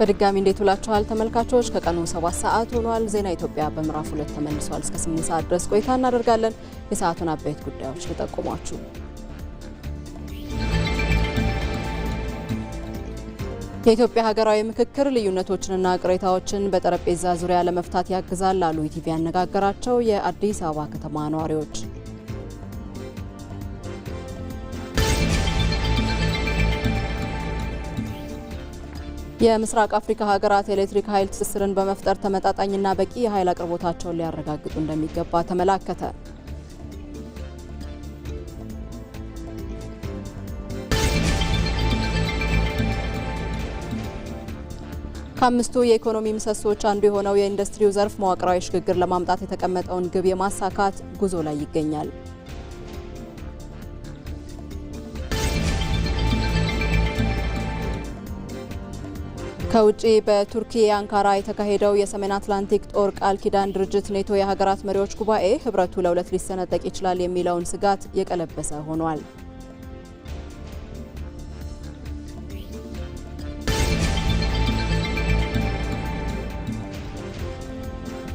በድጋሚ እንዴት ውላችኋል ተመልካቾች? ከቀኑ 7 ሰዓት ሆኗል። ዜና ኢትዮጵያ በምዕራፍ 2 ተመልሷል። እስከ 8 ሰዓት ድረስ ቆይታ እናደርጋለን። የሰዓቱን አበይት ጉዳዮች ልጠቁማችሁ። የኢትዮጵያ ሀገራዊ ምክክር ልዩነቶችንና ቅሬታዎችን በጠረጴዛ ዙሪያ ለመፍታት ያግዛል አሉ ኢቲቪ ያነጋገራቸው የአዲስ አበባ ከተማ ነዋሪዎች። የምስራቅ አፍሪካ ሀገራት ኤሌክትሪክ ኃይል ትስስርን በመፍጠር ተመጣጣኝና በቂ የኃይል አቅርቦታቸውን ሊያረጋግጡ እንደሚገባ ተመላከተ። ከአምስቱ የኢኮኖሚ ምሰሶች አንዱ የሆነው የኢንዱስትሪው ዘርፍ መዋቅራዊ ሽግግር ለማምጣት የተቀመጠውን ግብ የማሳካት ጉዞ ላይ ይገኛል። ከውጪ በቱርኪ አንካራ የተካሄደው የሰሜን አትላንቲክ ጦር ቃል ኪዳን ድርጅት ኔቶ የሀገራት መሪዎች ጉባኤ ህብረቱ ለሁለት ሊሰነጠቅ ይችላል የሚለውን ስጋት የቀለበሰ ሆኗል።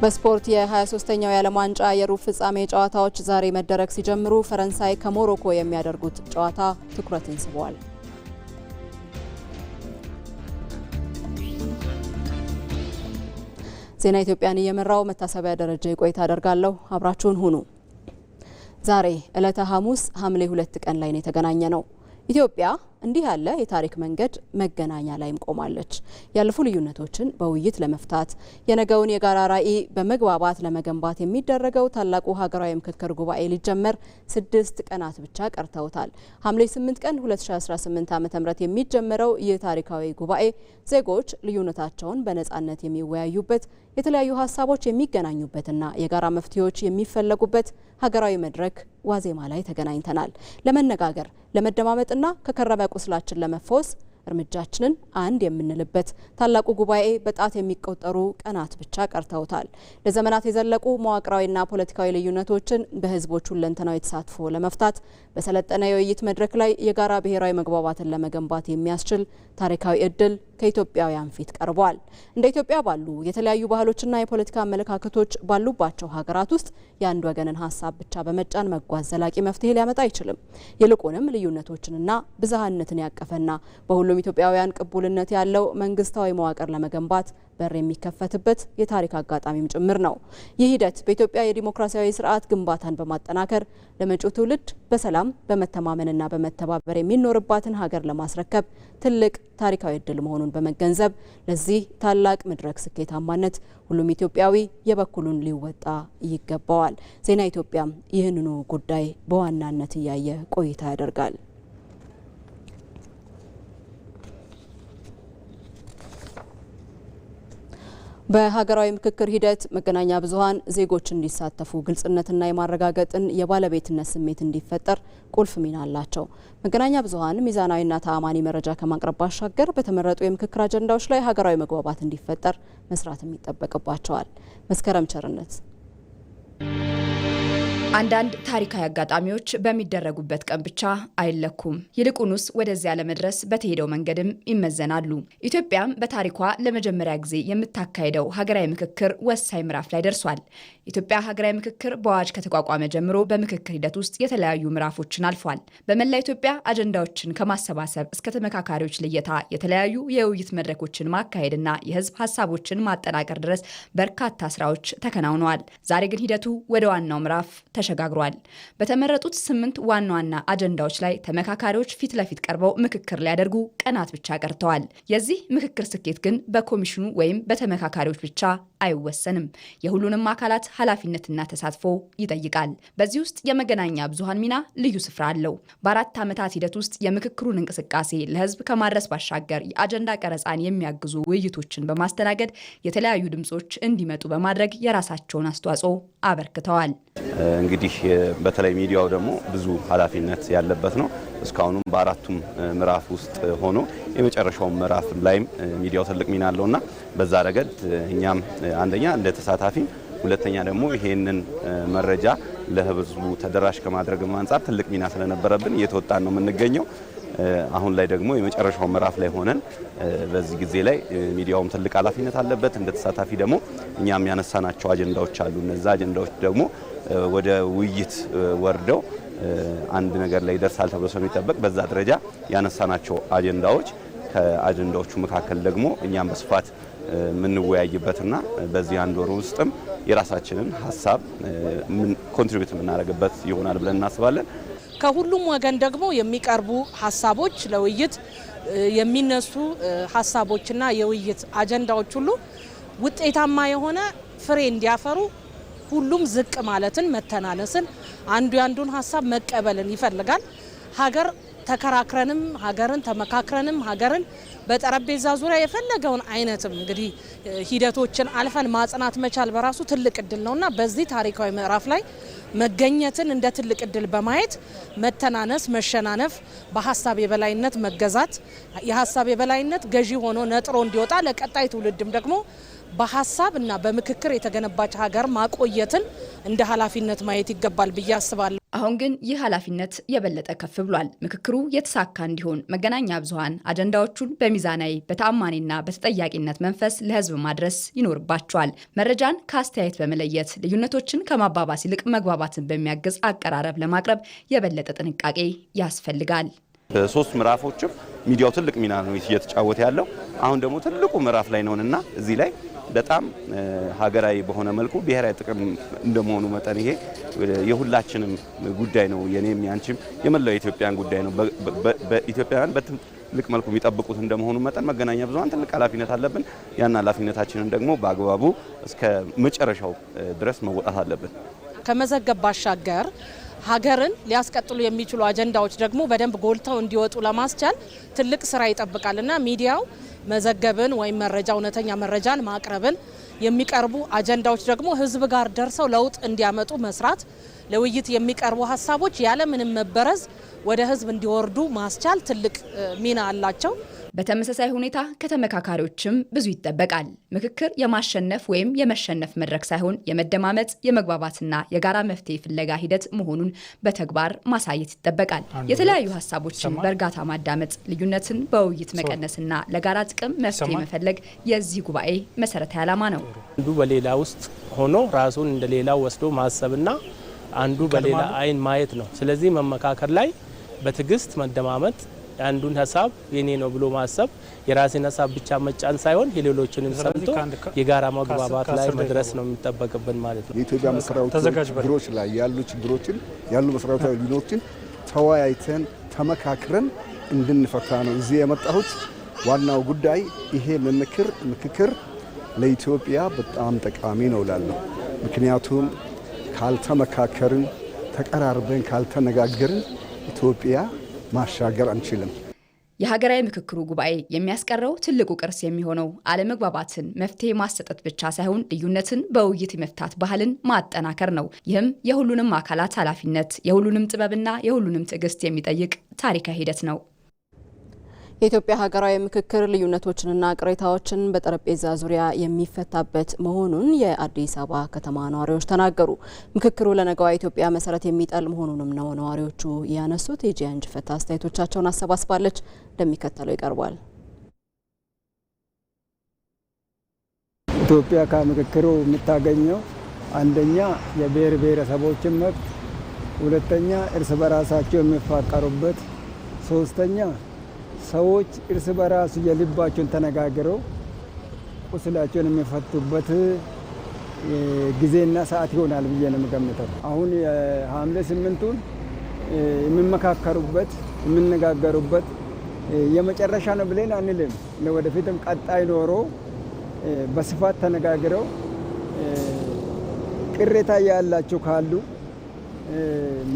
በስፖርት የ23ኛው የዓለም ዋንጫ የሩብ ፍጻሜ ጨዋታዎች ዛሬ መደረግ ሲጀምሩ ፈረንሳይ ከሞሮኮ የሚያደርጉት ጨዋታ ትኩረትን ስቧል። ዜና ኢትዮጵያን እየመራው መታሰቢያ ደረጃ ቆይታ አደርጋለሁ። አብራችሁን ሁኑ። ዛሬ ዕለተ ሐሙስ ሐምሌ 2 ቀን ላይ ነው የተገናኘ ነው። ኢትዮጵያ እንዲህ ያለ የታሪክ መንገድ መገናኛ ላይም ቆማለች። ያለፉ ልዩነቶችን በውይይት ለመፍታት የነገውን የጋራ ራዕይ በመግባባት ለመገንባት የሚደረገው ታላቁ ሀገራዊ ምክክር ጉባኤ ሊጀመር 6 ቀናት ብቻ ቀርተውታል። ሐምሌ 8 ቀን 2018 ዓ.ም የሚጀመረው ይህ ታሪካዊ ጉባኤ ዜጎች ልዩነታቸውን በነጻነት የሚወያዩበት፣ የተለያዩ ሀሳቦች የሚገናኙበትና የጋራ መፍትሄዎች የሚፈለጉበት ሀገራዊ መድረክ ዋዜማ ላይ ተገናኝተናል። ለመነጋገር ለመደማመጥና ከከረመ ቁስላችን ለመፈወስ እርምጃችንን አንድ የምንልበት ታላቁ ጉባኤ በጣት የሚቆጠሩ ቀናት ብቻ ቀርተውታል። ለዘመናት የዘለቁ መዋቅራዊና ፖለቲካዊ ልዩነቶችን በህዝቦች ሁለንተናዊ ተሳትፎ ለመፍታት በሰለጠነ የውይይት መድረክ ላይ የጋራ ብሔራዊ መግባባትን ለመገንባት የሚያስችል ታሪካዊ እድል ከኢትዮጵያውያን ፊት ቀርቧል። እንደ ኢትዮጵያ ባሉ የተለያዩ ባህሎችና የፖለቲካ አመለካከቶች ባሉባቸው ሀገራት ውስጥ የአንድ ወገንን ሀሳብ ብቻ በመጫን መጓዝ ዘላቂ መፍትሄ ሊያመጣ አይችልም። ይልቁንም ልዩነቶችንና ብዝሃነትን ያቀፈና በሁሉም ኢትዮጵያውያን ቅቡልነት ያለው መንግስታዊ መዋቅር ለመገንባት በር የሚከፈትበት የታሪክ አጋጣሚም ጭምር ነው። ይህ ሂደት በኢትዮጵያ የዲሞክራሲያዊ ስርዓት ግንባታን በማጠናከር ለመጪው ትውልድ በሰላም በመተማመንና በመተባበር የሚኖርባትን ሀገር ለማስረከብ ትልቅ ታሪካዊ እድል መሆኑን በመገንዘብ ለዚህ ታላቅ መድረክ ስኬታማነት ሁሉም ኢትዮጵያዊ የበኩሉን ሊወጣ ይገባዋል። ዜና ኢትዮጵያም ይህንኑ ጉዳይ በዋናነት እያየ ቆይታ ያደርጋል። በሀገራዊ ምክክር ሂደት መገናኛ ብዙሃን ዜጎች እንዲሳተፉ ግልጽነትና የማረጋገጥን የባለቤትነት ስሜት እንዲፈጠር ቁልፍ ሚና አላቸው። መገናኛ ብዙሃን ሚዛናዊና ተአማኒ መረጃ ከማቅረብ ባሻገር በተመረጡ የምክክር አጀንዳዎች ላይ ሀገራዊ መግባባት እንዲፈጠር መስራትም ይጠበቅባቸዋል። መስከረም ቸርነት። አንዳንድ ታሪካዊ አጋጣሚዎች በሚደረጉበት ቀን ብቻ አይለኩም። ይልቁንስ ወደዚያ ለመድረስ በተሄደው መንገድም ይመዘናሉ። ኢትዮጵያም በታሪኳ ለመጀመሪያ ጊዜ የምታካሄደው ሀገራዊ ምክክር ወሳኝ ምዕራፍ ላይ ደርሷል። ኢትዮጵያ ሀገራዊ ምክክር በአዋጅ ከተቋቋመ ጀምሮ በምክክር ሂደት ውስጥ የተለያዩ ምዕራፎችን አልፏል። በመላ ኢትዮጵያ አጀንዳዎችን ከማሰባሰብ እስከ ተመካካሪዎች ልየታ፣ የተለያዩ የውይይት መድረኮችን ማካሄድና የህዝብ ሀሳቦችን ማጠናቀር ድረስ በርካታ ስራዎች ተከናውነዋል። ዛሬ ግን ሂደቱ ወደ ዋናው ምዕራፍ ተሸጋግሯል። በተመረጡት 8 ዋና ዋና አጀንዳዎች ላይ ተመካካሪዎች ፊት ለፊት ቀርበው ምክክር ሊያደርጉ ቀናት ብቻ ቀርተዋል። የዚህ ምክክር ስኬት ግን በኮሚሽኑ ወይም በተመካካሪዎች ብቻ አይወሰንም። የሁሉንም አካላት ኃላፊነትና ተሳትፎ ይጠይቃል። በዚህ ውስጥ የመገናኛ ብዙሃን ሚና ልዩ ስፍራ አለው። በ4 ዓመታት ሂደት ውስጥ የምክክሩን እንቅስቃሴ ለህዝብ ከማድረስ ባሻገር የአጀንዳ ቀረጻን የሚያግዙ ውይይቶችን በማስተናገድ የተለያዩ ድምጾች እንዲመጡ በማድረግ የራሳቸውን አስተዋጽኦ አበርክተዋል። እንግዲህ በተለይ ሚዲያው ደግሞ ብዙ ኃላፊነት ያለበት ነው። እስካሁንም በአራቱም ምዕራፍ ውስጥ ሆኖ የመጨረሻው ምዕራፍ ላይም ሚዲያው ትልቅ ሚና አለውና በዛ ረገድ እኛም አንደኛ እንደ ተሳታፊ፣ ሁለተኛ ደግሞ ይሄንን መረጃ ለህዝቡ ተደራሽ ከማድረግ አንጻር ትልቅ ሚና ስለነበረብን እየተወጣን ነው የምንገኘው። አሁን ላይ ደግሞ የመጨረሻው ምዕራፍ ላይ ሆነን በዚህ ጊዜ ላይ ሚዲያውም ትልቅ ኃላፊነት አለበት። እንደ ተሳታፊ ደግሞ እኛም ያነሳናቸው አጀንዳዎች አሉ። እነዛ አጀንዳዎች ደግሞ ወደ ውይይት ወርደው አንድ ነገር ላይ ይደርሳል ተብሎ ስለሚጠበቅ በዛ ደረጃ ያነሳናቸው አጀንዳዎች ከአጀንዳዎቹ መካከል ደግሞ እኛም በስፋት የምንወያይበትና በዚህ አንድ ወር ውስጥም የራሳችንን ሀሳብ ኮንትሪቢዩት የምናደርግበት ይሆናል ብለን እናስባለን። ከሁሉም ወገን ደግሞ የሚቀርቡ ሀሳቦች ለውይይት የሚነሱ ሀሳቦችና የውይይት አጀንዳዎች ሁሉ ውጤታማ የሆነ ፍሬ እንዲያፈሩ ሁሉም ዝቅ ማለትን፣ መተናነስን፣ አንዱ ያንዱን ሀሳብ መቀበልን ይፈልጋል። ሀገር ተከራክረንም ሀገርን ተመካክረንም ሀገርን በጠረጴዛ ዙሪያ የፈለገውን አይነትም እንግዲህ ሂደቶችን አልፈን ማጽናት መቻል በራሱ ትልቅ እድል ነውና በዚህ ታሪካዊ ምዕራፍ ላይ መገኘትን እንደ ትልቅ እድል በማየት መተናነስ፣ መሸናነፍ፣ በሀሳብ የበላይነት መገዛት፣ የሀሳብ የበላይነት ገዢ ሆኖ ነጥሮ እንዲወጣ ለቀጣይ ትውልድም ደግሞ በሀሳብ እና በምክክር የተገነባች ሀገር ማቆየትን እንደ ኃላፊነት ማየት ይገባል ብዬ አስባለሁ። አሁን ግን ይህ ኃላፊነት የበለጠ ከፍ ብሏል። ምክክሩ የተሳካ እንዲሆን መገናኛ ብዙሃን አጀንዳዎቹን በሚዛናዊ በተአማኒና በተጠያቂነት መንፈስ ለሕዝብ ማድረስ ይኖርባቸዋል። መረጃን ከአስተያየት በመለየት ልዩነቶችን ከማባባስ ይልቅ መግባባትን በሚያግዝ አቀራረብ ለማቅረብ የበለጠ ጥንቃቄ ያስፈልጋል። በሶስት ምዕራፎችም ሚዲያው ትልቅ ሚና ነው እየተጫወተ ያለው። አሁን ደግሞ ትልቁ ምዕራፍ ላይ ነውና እዚህ ላይ በጣም ሀገራዊ በሆነ መልኩ ብሔራዊ ጥቅም እንደመሆኑ መጠን ይሄ የሁላችንም ጉዳይ ነው። የኔም ያንቺም የመላው የኢትዮጵያን ጉዳይ ነው። በኢትዮጵያውያን በትልቅ መልኩ የሚጠብቁት እንደመሆኑ መጠን መገናኛ ብዙሃን ትልቅ ኃላፊነት አለብን። ያን ኃላፊነታችንን ደግሞ በአግባቡ እስከ መጨረሻው ድረስ መወጣት አለብን። ከመዘገብ ባሻገር ሀገርን ሊያስቀጥሉ የሚችሉ አጀንዳዎች ደግሞ በደንብ ጎልተው እንዲወጡ ለማስቻል ትልቅ ስራ ይጠብቃልና ሚዲያው መዘገብን ወይም መረጃ እውነተኛ መረጃን ማቅረብን የሚቀርቡ አጀንዳዎች ደግሞ ሕዝብ ጋር ደርሰው ለውጥ እንዲያመጡ መስራት፣ ለውይይት የሚቀርቡ ሀሳቦች ያለምንም መበረዝ ወደ ሕዝብ እንዲወርዱ ማስቻል ትልቅ ሚና አላቸው። በተመሳሳይ ሁኔታ ከተመካካሪዎችም ብዙ ይጠበቃል። ምክክር የማሸነፍ ወይም የመሸነፍ መድረክ ሳይሆን የመደማመጥ የመግባባትና የጋራ መፍትሄ ፍለጋ ሂደት መሆኑን በተግባር ማሳየት ይጠበቃል። የተለያዩ ሀሳቦችን በእርጋታ ማዳመጥ፣ ልዩነትን በውይይት መቀነስና ለጋራ ጥቅም መፍትሄ መፈለግ የዚህ ጉባኤ መሰረታዊ ዓላማ ነው። አንዱ በሌላ ውስጥ ሆኖ ራሱን እንደ ሌላው ወስዶ ማሰብና አንዱ በሌላ አይን ማየት ነው። ስለዚህ መመካከር ላይ በትዕግስት መደማመጥ፣ አንዱን ሀሳብ የኔ ነው ብሎ ማሰብ፣ የራስን ሀሳብ ብቻ መጫን ሳይሆን የሌሎችንም ሰምቶ የጋራ መግባባት ላይ መድረስ ነው የሚጠበቅብን ማለት ነው። የኢትዮጵያ መሰረታዊ ችግሮች ላይ ያሉ መሰረታዊ ሊኖችን ተወያይተን ተመካክረን እንድንፈታ ነው እዚህ የመጣሁት። ዋናው ጉዳይ ይሄ ምክክር ለኢትዮጵያ በጣም ጠቃሚ ነው እላለሁ። ምክንያቱም ካልተመካከርን፣ ተቀራርበን ካልተነጋገርን ኢትዮጵያ ማሻገር አንችልም። የሀገራዊ ምክክሩ ጉባኤ የሚያስቀረው ትልቁ ቅርስ የሚሆነው አለመግባባትን መፍትሄ ማሰጠት ብቻ ሳይሆን ልዩነትን በውይይት የመፍታት ባህልን ማጠናከር ነው። ይህም የሁሉንም አካላት ኃላፊነት፣ የሁሉንም ጥበብና የሁሉንም ትዕግስት የሚጠይቅ ታሪካዊ ሂደት ነው። የኢትዮጵያ ሀገራዊ ምክክር ልዩነቶችንና ቅሬታዎችን በጠረጴዛ ዙሪያ የሚፈታበት መሆኑን የአዲስ አበባ ከተማ ነዋሪዎች ተናገሩ። ምክክሩ ለነገዋ ኢትዮጵያ መሰረት የሚጠል መሆኑንም ነው ነዋሪዎቹ ያነሱት። የጂያንጅ ፈታ አስተያየቶቻቸውን አሰባስባለች፣ እንደሚከተለው ይቀርባል። ኢትዮጵያ ከምክክሩ የምታገኘው አንደኛ የብሔር ብሔረሰቦችን መብት፣ ሁለተኛ እርስ በራሳቸው የሚፋቀሩበት፣ ሶስተኛ ሰዎች እርስ በራሱ የልባቸውን ተነጋግረው ቁስላቸውን የሚፈቱበት ጊዜና ሰዓት ይሆናል ብዬ ነው የምገምተው። አሁን የሐምሌ 8ቱን የሚመካከሩበት የሚነጋገሩበት የመጨረሻ ነው ብለን አንልም። ለወደፊትም ቀጣይ ኖሮ በስፋት ተነጋግረው ቅሬታ ያላቸው ካሉ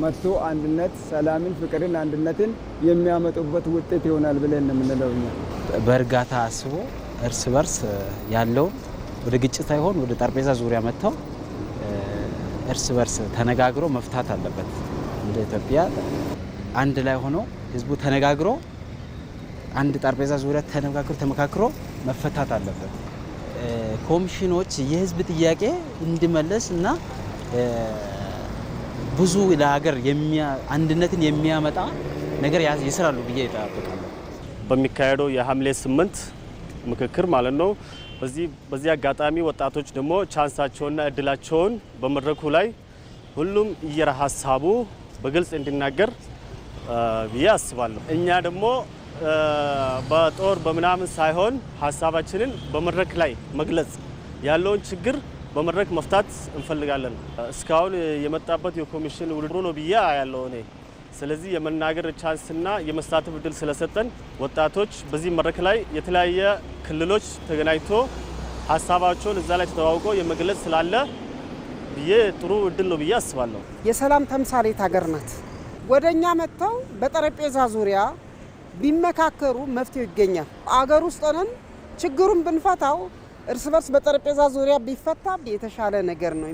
መጥቶ አንድነት፣ ሰላምን፣ ፍቅርን፣ አንድነትን የሚያመጡበት ውጤት ይሆናል ብለን ነው የምንለው። በእርጋታ አስቦ እርስ በርስ ያለውን ወደ ግጭት ሳይሆን ወደ ጠረጴዛ ዙሪያ መጥተው እርስ በርስ ተነጋግሮ መፍታት አለበት። እንደ ኢትዮጵያ አንድ ላይ ሆኖ ህዝቡ ተነጋግሮ አንድ ጠረጴዛ ዙሪያ ተነጋግሮ ተመካክሮ መፈታት አለበት። ኮሚሽኖች የህዝብ ጥያቄ እንዲመለስ እና ብዙ ለሀገር አንድነትን የሚያመጣ ነገር ይስራሉ ብዬ እጠብቃለሁ። በሚካሄደው የሐምሌ 8 ምክክር ማለት ነው። በዚህ አጋጣሚ ወጣቶች ደግሞ ቻንሳቸውንና እድላቸውን በመድረኩ ላይ ሁሉም ሀሳቡ በግልጽ እንዲናገር ብዬ አስባለሁ። እኛ ደግሞ በጦር በምናምን ሳይሆን ሀሳባችንን በመድረክ ላይ መግለጽ ያለውን ችግር በመድረክ መፍታት እንፈልጋለን። እስካሁን የመጣበት የኮሚሽን ውድድሩ ነው ብዬ ያለው እኔ። ስለዚህ የመናገር ቻንስና የመሳተፍ እድል ስለሰጠን ወጣቶች በዚህ መድረክ ላይ የተለያየ ክልሎች ተገናኝቶ ሀሳባቸውን እዛ ላይ ተዋውቀው የመግለጽ ስላለ ብዬ ጥሩ እድል ነው ብዬ አስባለሁ። የሰላም ተምሳሌት ሀገር ናት። ወደኛ መጥተው በጠረጴዛ ዙሪያ ቢመካከሩ መፍትሄው ይገኛል። አገር ውስጥ ሆነን ችግሩን ብንፈታው እርስ በርስ በጠረጴዛ ዙሪያ ቢፈታ የተሻለ ነገር ነው።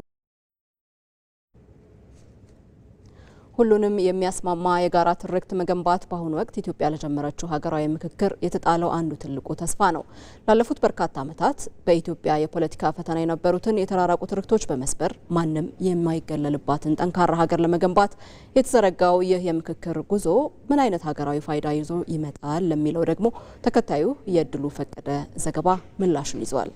ሁሉንም የሚያስማማ የጋራ ትርክት መገንባት በአሁኑ ወቅት ኢትዮጵያ ለጀመረችው ሀገራዊ ምክክር የተጣለው አንዱ ትልቁ ተስፋ ነው። ላለፉት በርካታ ዓመታት በኢትዮጵያ የፖለቲካ ፈተና የነበሩትን የተራራቁ ትርክቶች በመስበር ማንም የማይገለልባትን ጠንካራ ሀገር ለመገንባት የተዘረጋው ይህ የምክክር ጉዞ ምን አይነት ሀገራዊ ፋይዳ ይዞ ይመጣል ለሚለው ደግሞ ተከታዩ የእድሉ ፈቀደ ዘገባ ምላሹን ይዟል።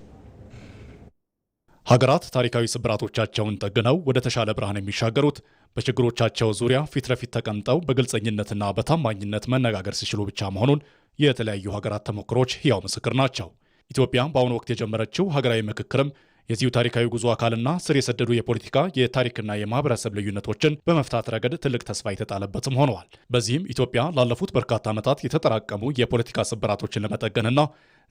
ሀገራት ታሪካዊ ስብራቶቻቸውን ጠግነው ወደ ተሻለ ብርሃን የሚሻገሩት በችግሮቻቸው ዙሪያ ፊት ለፊት ተቀምጠው በግልጸኝነትና በታማኝነት መነጋገር ሲችሉ ብቻ መሆኑን የተለያዩ ሀገራት ተሞክሮች ሕያው ምስክር ናቸው። ኢትዮጵያ በአሁኑ ወቅት የጀመረችው ሀገራዊ ምክክርም የዚሁ ታሪካዊ ጉዞ አካልና ስር የሰደዱ የፖለቲካ የታሪክና የማህበረሰብ ልዩነቶችን በመፍታት ረገድ ትልቅ ተስፋ የተጣለበትም ሆነዋል። በዚህም ኢትዮጵያ ላለፉት በርካታ ዓመታት የተጠራቀሙ የፖለቲካ ስብራቶችን ለመጠገንና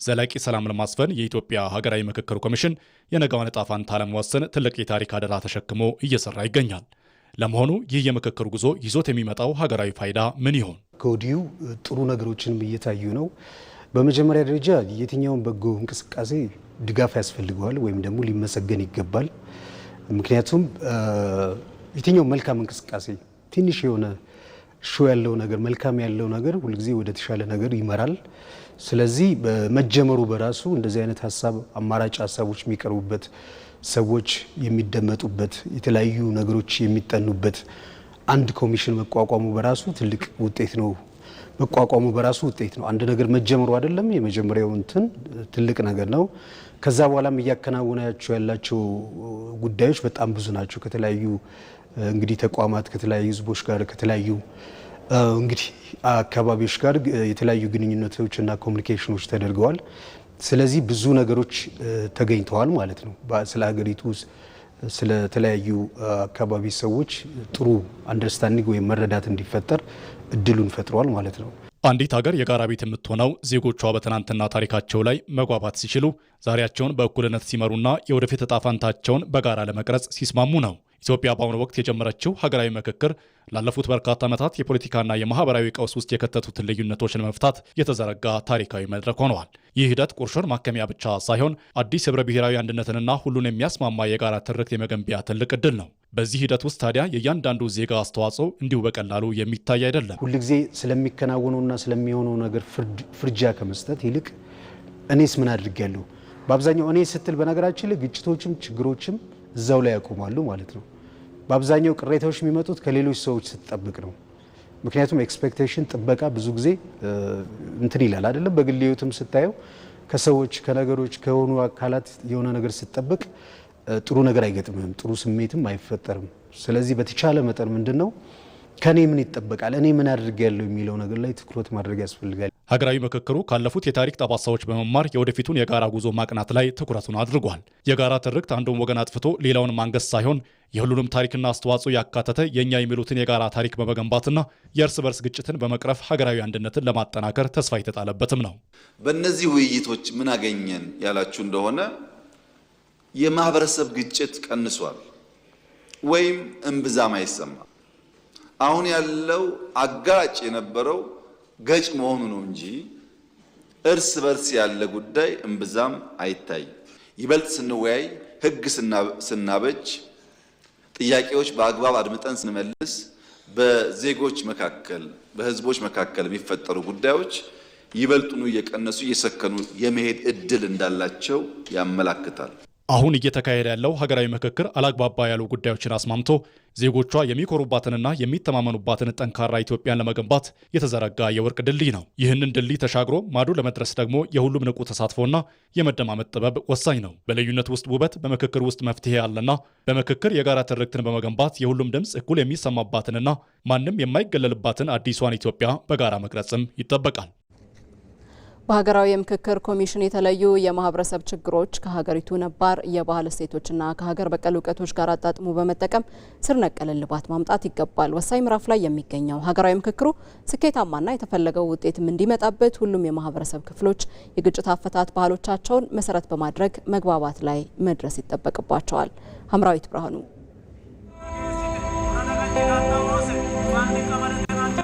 ዘላቂ ሰላም ለማስፈን የኢትዮጵያ ሀገራዊ ምክክር ኮሚሽን የነገዋን ዕጣ ፈንታ ለመወሰን ትልቅ የታሪክ አደራ ተሸክሞ እየሰራ ይገኛል። ለመሆኑ ይህ የምክክር ጉዞ ይዞት የሚመጣው ሀገራዊ ፋይዳ ምን ይሆን? ከወዲሁ ጥሩ ነገሮችንም እየታዩ ነው። በመጀመሪያ ደረጃ የትኛውን በጎ እንቅስቃሴ ድጋፍ ያስፈልገዋል ወይም ደግሞ ሊመሰገን ይገባል። ምክንያቱም የትኛው መልካም እንቅስቃሴ ትንሽ የሆነ ያለው ነገር መልካም ያለው ነገር ሁልጊዜ ወደ ተሻለ ነገር ይመራል። ስለዚህ በመጀመሩ በራሱ እንደዚህ አይነት ሀሳብ አማራጭ ሀሳቦች የሚቀርቡበት ሰዎች የሚደመጡበት የተለያዩ ነገሮች የሚጠኑበት አንድ ኮሚሽን መቋቋሙ በራሱ ትልቅ ውጤት ነው። መቋቋሙ በራሱ ውጤት ነው። አንድ ነገር መጀመሩ አይደለም የመጀመሪያው እንትን ትልቅ ነገር ነው። ከዛ በኋላም እያከናወናቸው ያላቸው ጉዳዮች በጣም ብዙ ናቸው። ከተለያዩ እንግዲህ ተቋማት ከተለያዩ ህዝቦች ጋር ከተለያዩ እንግዲህ አካባቢዎች ጋር የተለያዩ ግንኙነቶችና ኮሚኒኬሽኖች ተደርገዋል። ስለዚህ ብዙ ነገሮች ተገኝተዋል ማለት ነው። ስለ ሀገሪቱ ስለ ተለያዩ አካባቢ ሰዎች ጥሩ አንደርስታንዲንግ ወይም መረዳት እንዲፈጠር እድሉን ፈጥሯል ማለት ነው። አንዲት ሀገር የጋራ ቤት የምትሆነው ዜጎቿ በትናንትና ታሪካቸው ላይ መግባባት ሲችሉ ዛሬያቸውን በእኩልነት ሲመሩና የወደፊት ዕጣ ፈንታቸውን በጋራ ለመቅረጽ ሲስማሙ ነው። ኢትዮጵያ በአሁኑ ወቅት የጀመረችው ሀገራዊ ምክክር ላለፉት በርካታ ዓመታት የፖለቲካና የማህበራዊ ቀውስ ውስጥ የከተቱትን ልዩነቶችን ለመፍታት የተዘረጋ ታሪካዊ መድረክ ሆነዋል። ይህ ሂደት ቁርሾን ማከሚያ ብቻ ሳይሆን አዲስ ህብረ ብሔራዊ አንድነትንና ሁሉን የሚያስማማ የጋራ ትርክት የመገንቢያ ትልቅ እድል ነው። በዚህ ሂደት ውስጥ ታዲያ የእያንዳንዱ ዜጋ አስተዋጽኦ እንዲሁ በቀላሉ የሚታይ አይደለም። ሁልጊዜ ስለሚከናወነውና ስለሚሆነው ነገር ፍርጃ ከመስጠት ይልቅ እኔስ ምን አድርጌያለሁ? በአብዛኛው እኔ ስትል በነገራችን ላይ ግጭቶችም ችግሮችም እዛው ላይ ያቆማሉ ማለት ነው። በአብዛኛው ቅሬታዎች የሚመጡት ከሌሎች ሰዎች ስትጠብቅ ነው። ምክንያቱም ኤክስፔክቴሽን ጥበቃ ብዙ ጊዜ እንትን ይላል አይደለም። በግል ህይወትም ስታየው ከሰዎች ከነገሮች ከሆኑ አካላት የሆነ ነገር ስትጠብቅ ጥሩ ነገር አይገጥምህም፣ ጥሩ ስሜትም አይፈጠርም። ስለዚህ በተቻለ መጠን ምንድነው ከኔ ምን ይጠበቃል፣ እኔ ምን አድርጌያለሁ የሚለው ነገር ላይ ትኩረት ማድረግ ያስፈልጋል። ሀገራዊ ምክክሩ ካለፉት የታሪክ ጠባሳዎች በመማር የወደፊቱን የጋራ ጉዞ ማቅናት ላይ ትኩረቱን አድርጓል። የጋራ ትርክት አንዱን ወገን አጥፍቶ ሌላውን ማንገስ ሳይሆን የሁሉንም ታሪክና አስተዋጽኦ ያካተተ የኛ የሚሉትን የጋራ ታሪክ በመገንባትና የእርስ በርስ ግጭትን በመቅረፍ ሀገራዊ አንድነትን ለማጠናከር ተስፋ የተጣለበትም ነው። በእነዚህ ውይይቶች ምን አገኘን ያላችሁ እንደሆነ የማህበረሰብ ግጭት ቀንሷል ወይም እምብዛም አይሰማ። አሁን ያለው አጋጭ የነበረው ገጭ መሆኑ ነው እንጂ እርስ በርስ ያለ ጉዳይ እምብዛም አይታይ። ይበልጥ ስንወያይ ህግ ስናበጅ ጥያቄዎች በአግባብ አድምጠን ስንመልስ በዜጎች መካከል በህዝቦች መካከል የሚፈጠሩ ጉዳዮች ይበልጡኑ እየቀነሱ እየሰከኑ የመሄድ እድል እንዳላቸው ያመላክታል። አሁን እየተካሄደ ያለው ሀገራዊ ምክክር አላግባባ ያሉ ጉዳዮችን አስማምቶ ዜጎቿ የሚኮሩባትንና የሚተማመኑባትን ጠንካራ ኢትዮጵያን ለመገንባት የተዘረጋ የወርቅ ድልድይ ነው። ይህንን ድልድይ ተሻግሮ ማዶ ለመድረስ ደግሞ የሁሉም ንቁ ተሳትፎና የመደማመጥ ጥበብ ወሳኝ ነው። በልዩነት ውስጥ ውበት፣ በምክክር ውስጥ መፍትሄ አለና በምክክር የጋራ ትርክትን በመገንባት የሁሉም ድምፅ እኩል የሚሰማባትንና ማንም የማይገለልባትን አዲሷን ኢትዮጵያ በጋራ መቅረጽም ይጠበቃል። በሀገራዊ የምክክር ኮሚሽን የተለዩ የማህበረሰብ ችግሮች ከሀገሪቱ ነባር የባህል እሴቶችና ከሀገር በቀል እውቀቶች ጋር አጣጥሞ በመጠቀም ስር ነቀል እልባት ማምጣት ይገባል። ወሳኝ ምዕራፍ ላይ የሚገኘው ሀገራዊ ምክክሩ ስኬታማና የተፈለገው ውጤትም እንዲመጣበት ሁሉም የማህበረሰብ ክፍሎች የግጭት አፈታት ባህሎቻቸውን መሰረት በማድረግ መግባባት ላይ መድረስ ይጠበቅባቸዋል። ሀምራዊት ብርሃኑ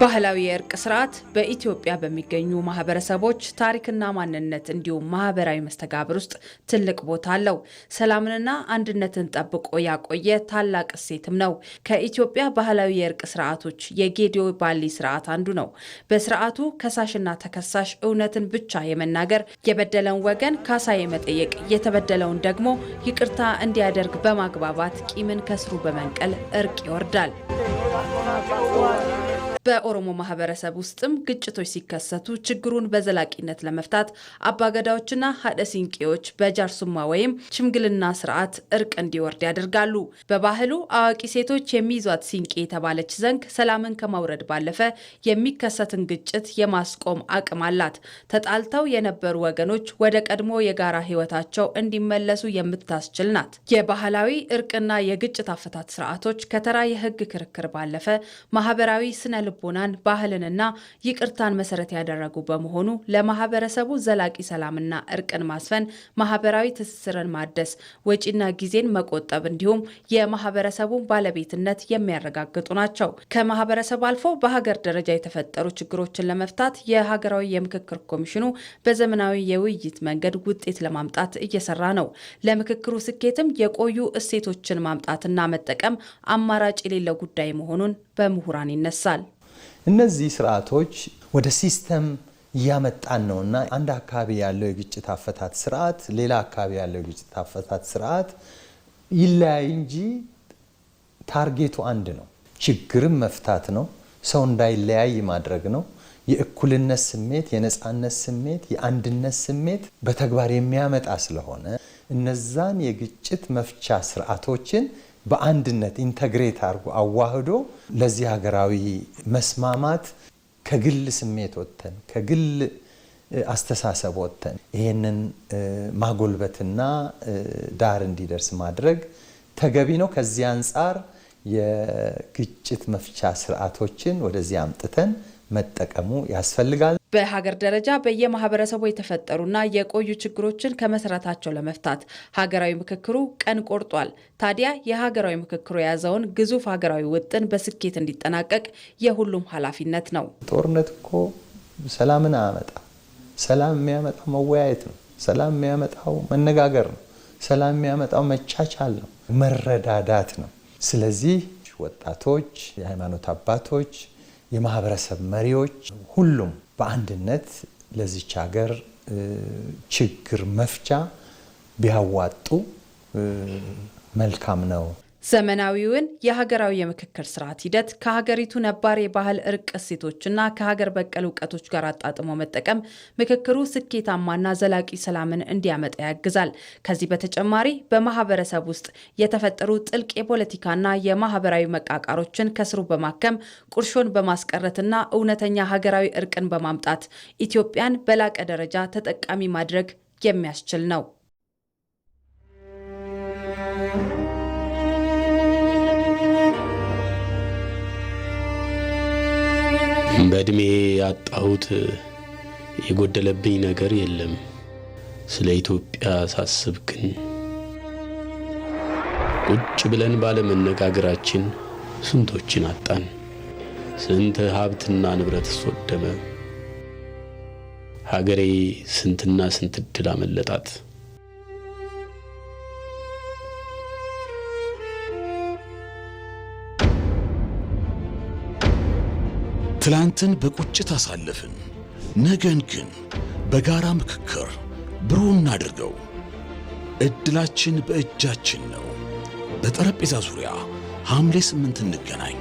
ባህላዊ የእርቅ ስርዓት በኢትዮጵያ በሚገኙ ማህበረሰቦች ታሪክና ማንነት እንዲሁም ማህበራዊ መስተጋብር ውስጥ ትልቅ ቦታ አለው። ሰላምንና አንድነትን ጠብቆ ያቆየ ታላቅ እሴትም ነው። ከኢትዮጵያ ባህላዊ የእርቅ ስርዓቶች የጌዲዮ ባሊ ስርዓት አንዱ ነው። በስርዓቱ ከሳሽና ተከሳሽ እውነትን ብቻ የመናገር፣ የበደለውን ወገን ካሳ የመጠየቅ፣ የተበደለውን ደግሞ ይቅርታ እንዲያደርግ በማግባባት ቂምን ከስሩ በመንቀል እርቅ ይወርዳል። በኦሮሞ ማህበረሰብ ውስጥም ግጭቶች ሲከሰቱ ችግሩን በዘላቂነት ለመፍታት አባገዳዎችና ሀደ ሲንቄዎች በጃርሱማ ወይም ሽምግልና ስርዓት እርቅ እንዲወርድ ያደርጋሉ። በባህሉ አዋቂ ሴቶች የሚይዟት ሲንቄ የተባለች ዘንግ ሰላምን ከማውረድ ባለፈ የሚከሰትን ግጭት የማስቆም አቅም አላት። ተጣልተው የነበሩ ወገኖች ወደ ቀድሞ የጋራ ህይወታቸው እንዲመለሱ የምታስችል ናት። የባህላዊ እርቅና የግጭት አፈታት ስርዓቶች ከተራ የህግ ክርክር ባለፈ ማህበራዊ ስነ ልቦናን፣ ባህልንና ይቅርታን መሰረት ያደረጉ በመሆኑ ለማህበረሰቡ ዘላቂ ሰላምና እርቅን ማስፈን፣ ማህበራዊ ትስስርን ማደስ፣ ወጪና ጊዜን መቆጠብ እንዲሁም የማህበረሰቡን ባለቤትነት የሚያረጋግጡ ናቸው። ከማህበረሰብ አልፎ በሀገር ደረጃ የተፈጠሩ ችግሮችን ለመፍታት የሀገራዊ የምክክር ኮሚሽኑ በዘመናዊ የውይይት መንገድ ውጤት ለማምጣት እየሰራ ነው። ለምክክሩ ስኬትም የቆዩ እሴቶችን ማምጣትና መጠቀም አማራጭ የሌለው ጉዳይ መሆኑን በምሁራን ይነሳል። እነዚህ ስርዓቶች ወደ ሲስተም እያመጣን ነውና አንድ አካባቢ ያለው የግጭት አፈታት ስርዓት ሌላ አካባቢ ያለው የግጭት አፈታት ስርዓት ይለያይ እንጂ ታርጌቱ አንድ ነው። ችግርን መፍታት ነው። ሰው እንዳይለያይ ማድረግ ነው። የእኩልነት ስሜት፣ የነጻነት ስሜት፣ የአንድነት ስሜት በተግባር የሚያመጣ ስለሆነ እነዛን የግጭት መፍቻ ስርዓቶችን በአንድነት ኢንተግሬት አድርጎ አዋህዶ ለዚህ ሀገራዊ መስማማት ከግል ስሜት ወጥተን ከግል አስተሳሰብ ወጥተን ይሄንን ማጎልበትና ዳር እንዲደርስ ማድረግ ተገቢ ነው። ከዚህ አንጻር የግጭት መፍቻ ስርዓቶችን ወደዚህ አምጥተን መጠቀሙ ያስፈልጋል። በሀገር ደረጃ በየማህበረሰቡ የተፈጠሩና የቆዩ ችግሮችን ከመሰረታቸው ለመፍታት ሀገራዊ ምክክሩ ቀን ቆርጧል። ታዲያ የሀገራዊ ምክክሩ የያዘውን ግዙፍ ሀገራዊ ውጥን በስኬት እንዲጠናቀቅ የሁሉም ኃላፊነት ነው። ጦርነት እኮ ሰላምን አያመጣ። ሰላም የሚያመጣው መወያየት ነው። ሰላም የሚያመጣው መነጋገር ነው። ሰላም የሚያመጣው መቻቻል ነው፣ መረዳዳት ነው። ስለዚህ ወጣቶች፣ የሃይማኖት አባቶች፣ የማህበረሰብ መሪዎች ሁሉም በአንድነት ለዚች ሀገር ችግር መፍቻ ቢያዋጡ መልካም ነው። ዘመናዊውን የሀገራዊ የምክክር ስርዓት ሂደት ከሀገሪቱ ነባር የባህል እርቅ እሴቶችና ከሀገር በቀል እውቀቶች ጋር አጣጥሞ መጠቀም ምክክሩ ስኬታማና ዘላቂ ሰላምን እንዲያመጣ ያግዛል። ከዚህ በተጨማሪ በማህበረሰብ ውስጥ የተፈጠሩ ጥልቅ የፖለቲካና የማህበራዊ መቃቃሮችን ከስሩ በማከም ቁርሾን በማስቀረትና እውነተኛ ሀገራዊ እርቅን በማምጣት ኢትዮጵያን በላቀ ደረጃ ተጠቃሚ ማድረግ የሚያስችል ነው። በእድሜ ያጣሁት የጎደለብኝ ነገር የለም። ስለ ኢትዮጵያ ሳስብ ግን ቁጭ ብለን ባለመነጋገራችን ስንቶችን አጣን። ስንት ሀብትና ንብረት ወደመ። ሀገሬ ስንትና ስንት ዕድል አመለጣት። ትላንትን በቁጭት አሳለፍን። ነገን ግን በጋራ ምክክር ብሩህ እናድርገው። እድላችን በእጃችን ነው። በጠረጴዛ ዙሪያ ሐምሌ 8 እንገናኝ።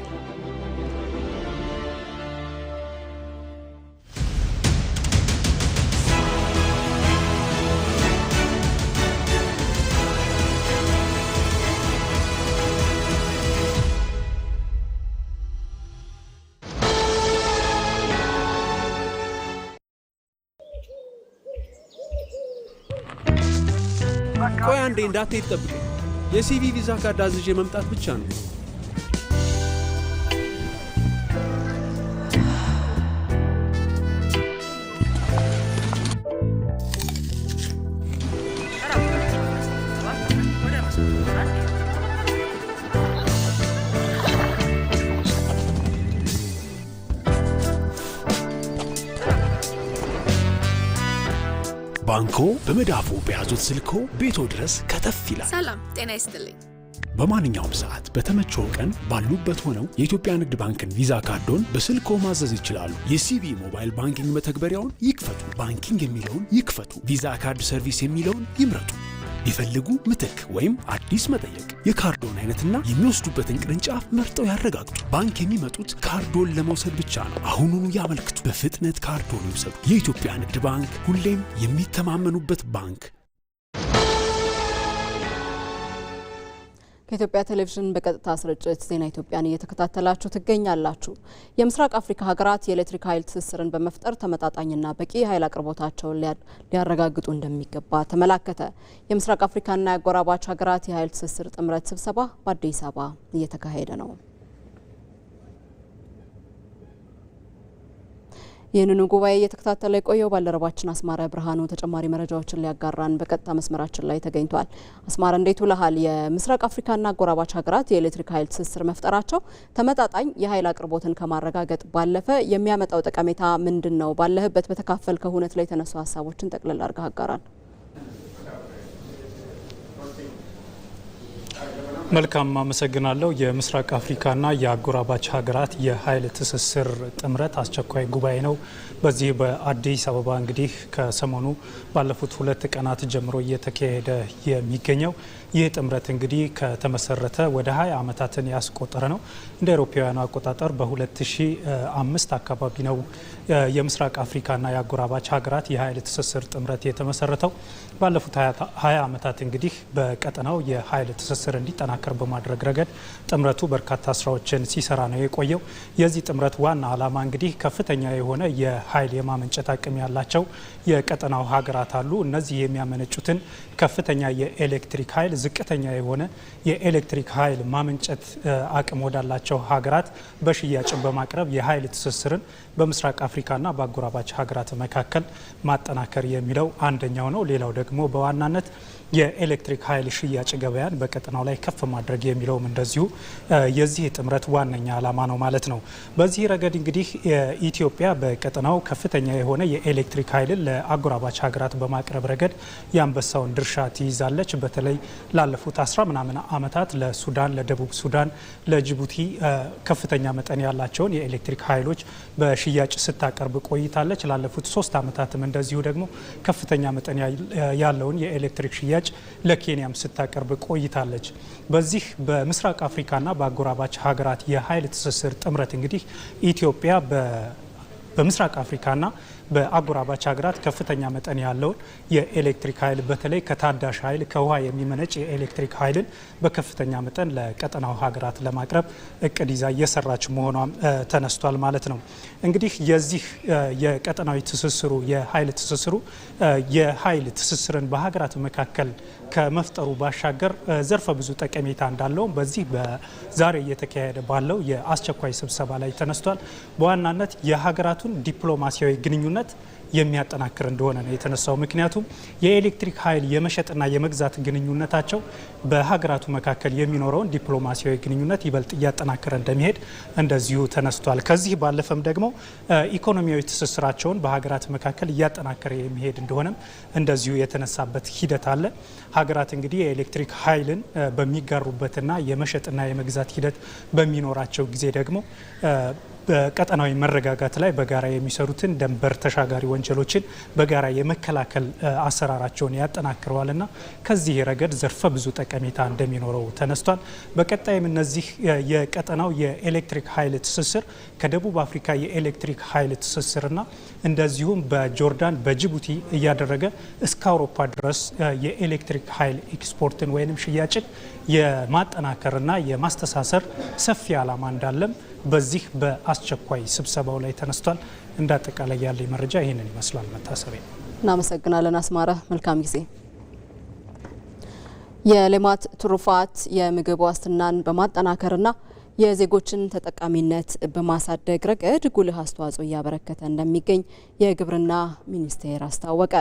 ቆይ አንዴ እንዳትሄድ ጠብቀኝ። የሲቪ ቪዛ ካርድ አዝዤ መምጣት ብቻ ነው። ባንኮ በመዳፉ በያዙት ስልኮ ቤቶ ድረስ ከተፍ ይላል። ሰላም ጤና ይስጥልኝ። በማንኛውም ሰዓት በተመቸው ቀን ባሉበት ሆነው የኢትዮጵያ ንግድ ባንክን ቪዛ ካርዶን በስልኮ ማዘዝ ይችላሉ። የሲቢ ሞባይል ባንኪንግ መተግበሪያውን ይክፈቱ። ባንኪንግ የሚለውን ይክፈቱ። ቪዛ ካርድ ሰርቪስ የሚለውን ይምረጡ። ይፈልጉ ምትክ ወይም አዲስ መጠየቅ። የካርዶን አይነትና የሚወስዱበትን ቅርንጫፍ መርጠው ያረጋግጡ። ባንክ የሚመጡት ካርዶን ለመውሰድ ብቻ ነው። አሁኑኑ ያመልክቱ። በፍጥነት ካርዶን ይውሰዱ። የኢትዮጵያ ንግድ ባንክ፣ ሁሌም የሚተማመኑበት ባንክ። ከኢትዮጵያ ቴሌቪዥን በቀጥታ ስርጭት ዜና ኢትዮጵያን እየተከታተላችሁ ትገኛላችሁ። የምስራቅ አፍሪካ ሀገራት የኤሌክትሪክ ኃይል ትስስርን በመፍጠር ተመጣጣኝና በቂ ኃይል አቅርቦታቸውን ሊያረጋግጡ እንደሚገባ ተመላከተ። የምስራቅ አፍሪካና የአጎራባች ሀገራት የኃይል ትስስር ጥምረት ስብሰባ በአዲስ አበባ እየተካሄደ ነው። ይህንኑ ጉባኤ እየተከታተለ የቆየው ባልደረባችን አስማረ ብርሃኑ ተጨማሪ መረጃዎችን ሊያጋራን በቀጥታ መስመራችን ላይ ተገኝቷል። አስማረ እንዴት ውለሃል? የምስራቅ አፍሪካና አጎራባች ሀገራት የኤሌክትሪክ ኃይል ትስስር መፍጠራቸው ተመጣጣኝ የኃይል አቅርቦትን ከማረጋገጥ ባለፈ የሚያመጣው ጠቀሜታ ምንድን ነው? ባለህበት በተካፈልከው ሁነት ላይ የተነሱ ሀሳቦችን ጠቅልል አድርገህ አጋራን። መልካም አመሰግናለሁ። የምስራቅ አፍሪካና የአጎራባች ሀገራት የኃይል ትስስር ጥምረት አስቸኳይ ጉባኤ ነው በዚህ በአዲስ አበባ እንግዲህ ከሰሞኑ ባለፉት 2 ቀናት ጀምሮ እየተካሄደ የሚገኘው። ይህ ጥምረት እንግዲህ ከተመሰረተ ወደ 20 ዓመታትን ያስቆጠረ ነው። እንደ አውሮፓውያኑ አቆጣጠር በ2005 አካባቢ ነው የምስራቅ አፍሪካና የአጎራባች ሀገራት የኃይል ትስስር ጥምረት የተመሰረተው። ባለፉት 20 ዓመታት እንግዲህ በቀጠናው የኃይል ትስስር እንዲጠናከር በማድረግ ረገድ ጥምረቱ በርካታ ስራዎችን ሲሰራ ነው የቆየው። የዚህ ጥምረት ዋና ዓላማ እንግዲህ ከፍተኛ የሆነ የኃይል የማመንጨት አቅም ያላቸው የቀጠናው ሀገራት አሉ። እነዚህ የሚያመነጩትን ከፍተኛ የኤሌክትሪክ ኃይል ዝቅተኛ የሆነ የኤሌክትሪክ ኃይል ማመንጨት አቅም ወዳላቸው ሀገራት በሽያጭን በማቅረብ የኃይል ትስስርን በምስራቅ አፍሪካና በአጎራባች ሀገራት መካከል ማጠናከር የሚለው አንደኛው ነው። ሌላው ደግሞ በዋናነት የኤሌክትሪክ ኃይል ሽያጭ ገበያን በቀጠናው ላይ ከፍ ማድረግ የሚለውም እንደዚሁ የዚህ ጥምረት ዋነኛ ዓላማ ነው ማለት ነው። በዚህ ረገድ እንግዲህ ኢትዮጵያ በቀጠናው ከፍተኛ የሆነ የኤሌክትሪክ ኃይልን ለአጎራባች ሀገራት በማቅረብ ረገድ የአንበሳውን ድርሻ ትይዛለች። በተለይ ላለፉት 10 ምናምን ዓመታት ለሱዳን፣ ለደቡብ ሱዳን፣ ለጅቡቲ ከፍተኛ መጠን ያላቸውን የኤሌክትሪክ ኃይሎች በሽያጭ ስታቀርብ ቆይታለች። ላለፉት 3 ዓመታትም እንደዚሁ ደግሞ ከፍተኛ መጠን ያለውን የኤሌክትሪክ ሽያጭ ለኬንያም ስታቀርብ ቆይታለች። በዚህ በምስራቅ አፍሪካና በአጎራባች ሀገራት የኃይል ትስስር ጥምረት እንግዲህ ኢትዮጵያ በምስራቅ አፍሪካና በአጎራባች ሀገራት ከፍተኛ መጠን ያለውን የኤሌክትሪክ ኃይል በተለይ ከታዳሽ ኃይል ከውሃ የሚመነጭ የኤሌክትሪክ ኃይልን በከፍተኛ መጠን ለቀጠናው ሀገራት ለማቅረብ እቅድ ይዛ እየሰራች መሆኗም ተነስቷል ማለት ነው። እንግዲህ የዚህ የቀጠናዊ ትስስሩ የኃይል ትስስርን በሀገራት መካከል ከመፍጠሩ ባሻገር ዘርፈ ብዙ ጠቀሜታ እንዳለውም በዚህ በዛሬ እየተካሄደ ባለው የአስቸኳይ ስብሰባ ላይ ተነስቷል። በዋናነት የሀገራቱን ዲፕሎማሲያዊ ግንኙነት የሚያጠናክር እንደሆነ ነው የተነሳው። ምክንያቱም የኤሌክትሪክ ኃይል የመሸጥና የመግዛት ግንኙነታቸው በሀገራቱ መካከል የሚኖረውን ዲፕሎማሲያዊ ግንኙነት ይበልጥ እያጠናከረ እንደሚሄድ እንደዚሁ ተነስቷል። ከዚህ ባለፈም ደግሞ ኢኮኖሚያዊ ትስስራቸውን በሀገራት መካከል እያጠናከረ የሚሄድ እንደሆነም እንደዚሁ የተነሳበት ሂደት አለ። ሀገራት እንግዲህ የኤሌክትሪክ ኃይልን በሚጋሩበትና የመሸጥና የመግዛት ሂደት በሚኖራቸው ጊዜ ደግሞ በቀጠናዊ መረጋጋት ላይ በጋራ የሚሰሩትን ድንበር ተሻጋሪ ወንጀሎችን በጋራ የመከላከል አሰራራቸውን ያጠናክረዋልና ከዚህ ረገድ ዘርፈ ብዙ ጠቀሜታ እንደሚኖረው ተነስቷል። በቀጣይም እነዚህ የቀጠናው የኤሌክትሪክ ኃይል ትስስር ከደቡብ አፍሪካ የኤሌክትሪክ ኃይል ትስስርና እንደዚሁም በጆርዳን በጅቡቲ እያደረገ እስከ አውሮፓ ድረስ የኤሌክትሪክ ኃይል ኤክስፖርትን ወይንም ሽያጭን የማጠናከርና የማስተሳሰር ሰፊ ዓላማ እንዳለም በዚህ በአስቸኳይ ስብሰባው ላይ ተነስቷል። እንዳጠቃላይ ያለ መረጃ ይህንን ይመስላል። መታሰቢያ እናመሰግናለን አስማረ። መልካም ጊዜ። የሌማት ትሩፋት የምግብ ዋስትናን በማጠናከርና የዜጎችን ተጠቃሚነት በማሳደግ ረገድ ጉልህ አስተዋጽኦ እያበረከተ እንደሚገኝ የግብርና ሚኒስቴር አስታወቀ።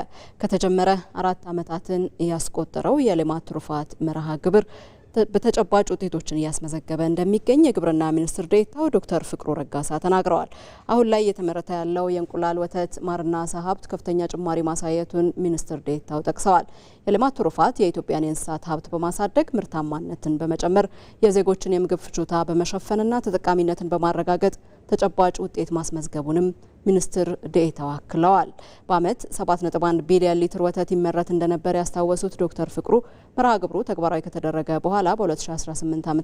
ከተጀመረ 4 ዓመታትን ያስቆጠረው የሌማት ትሩፋት መርሃ ግብር በተጨባጭ ውጤቶችን እያስመዘገበ እንደሚገኝ የግብርና ሚኒስትር ዴኤታው ዶክተር ፍቅሩ ረጋሳ ተናግረዋል። አሁን ላይ እየተመረተ ያለው የእንቁላል፣ ወተት፣ ማርና ዓሳ ሀብት ከፍተኛ ጭማሪ ማሳየቱን ሚኒስትር ዴኤታው ጠቅሰዋል። የሌማት ትሩፋት የኢትዮጵያን የእንስሳት ሀብት በማሳደግ ምርታማነትን በመጨመር የዜጎችን የምግብ ፍጆታ በመሸፈንና ተጠቃሚነትን በማረጋገጥ ተጨባጭ ውጤት ማስመዝገቡንም ሚኒስትር ዴኤታው አክለዋል። በዓመት 7.1 ቢሊዮን ሊትር ወተት ይመረት እንደነበር ያስታወሱት ዶክተር ፍቅሩ መርሃ ግብሩ ተግባራዊ ከተደረገ በኋላ በ2018 ዓ.ም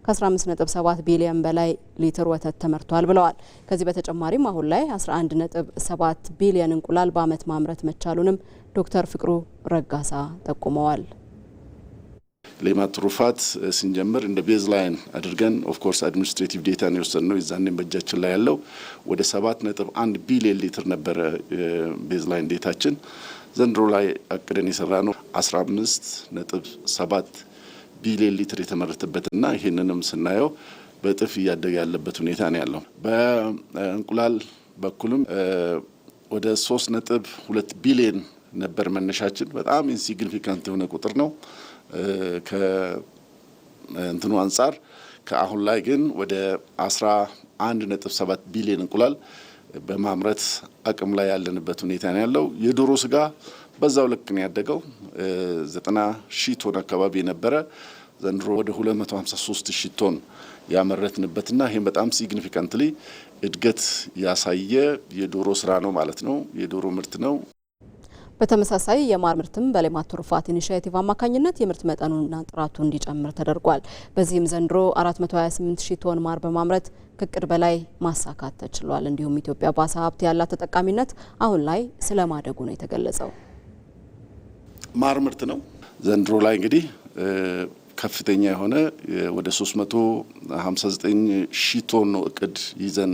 ከ15.7 ቢሊዮን በላይ ሊትር ወተት ተመርቷል ብለዋል። ከዚህ በተጨማሪም አሁን ላይ 11.7 ቢሊዮን እንቁላል በዓመት ማምረት መቻሉንም ዶክተር ፍቅሩ ረጋሳ ጠቁመዋል። ሌማት ትሩፋት ስንጀምር እንደ ቤዝ ላይን አድርገን ኦፍ ኮርስ አድሚኒስትሬቲቭ ዴታ ነው የወሰድነው። የዛኔም በእጃችን ላይ ያለው ወደ 7.1 ቢሊዮን ሊትር ነበረ ቤዝ ላይን ዴታችን። ዘንድሮ ላይ አቅደን የሰራ ነው 15.7 ቢሊዮን ሊትር የተመረተበትና ይህንንም ስናየው በእጥፍ እያደገ ያለበት ሁኔታ ነው ያለው። በእንቁላል በኩልም ወደ 3.2 ቢሊዮን ነበር መነሻችን። በጣም ኢንሲግኒፊካንት የሆነ ቁጥር ነው ከእንትኑ አንጻር። ከአሁን ላይ ግን ወደ 11.7 ቢሊዮን እንቁላል በማምረት አቅም ላይ ያለንበት ሁኔታ ነው ያለው። የዶሮ ስጋ በዛው ልክ ነው ያደገው። 90 ሺህ ቶን አካባቢ የነበረ ዘንድሮ ወደ 253 ሺህ ቶን ያመረትንበትና ይሄን በጣም ሲግኒፊካንትሊ እድገት ያሳየ የዶሮ ስራ ነው ማለት ነው። የዶሮ ምርት ነው። በተመሳሳይ የማር ምርትም በሌማት ትሩፋት ኢኒሺዬቲቭ አማካኝነት የምርት መጠኑና ጥራቱ እንዲጨምር ተደርጓል። በዚህም ዘንድሮ 428 ሺህ ቶን ማር በማምረት ከእቅድ በላይ ማሳካት ተችሏል። እንዲሁም ኢትዮጵያ በአሳ ሀብት ያላት ተጠቃሚነት አሁን ላይ ስለማደጉ ነው የተገለጸው። ማር ምርት ነው ዘንድሮ ላይ እንግዲህ ከፍተኛ የሆነ ወደ 359 ሺህ ቶን ነው እቅድ ይዘን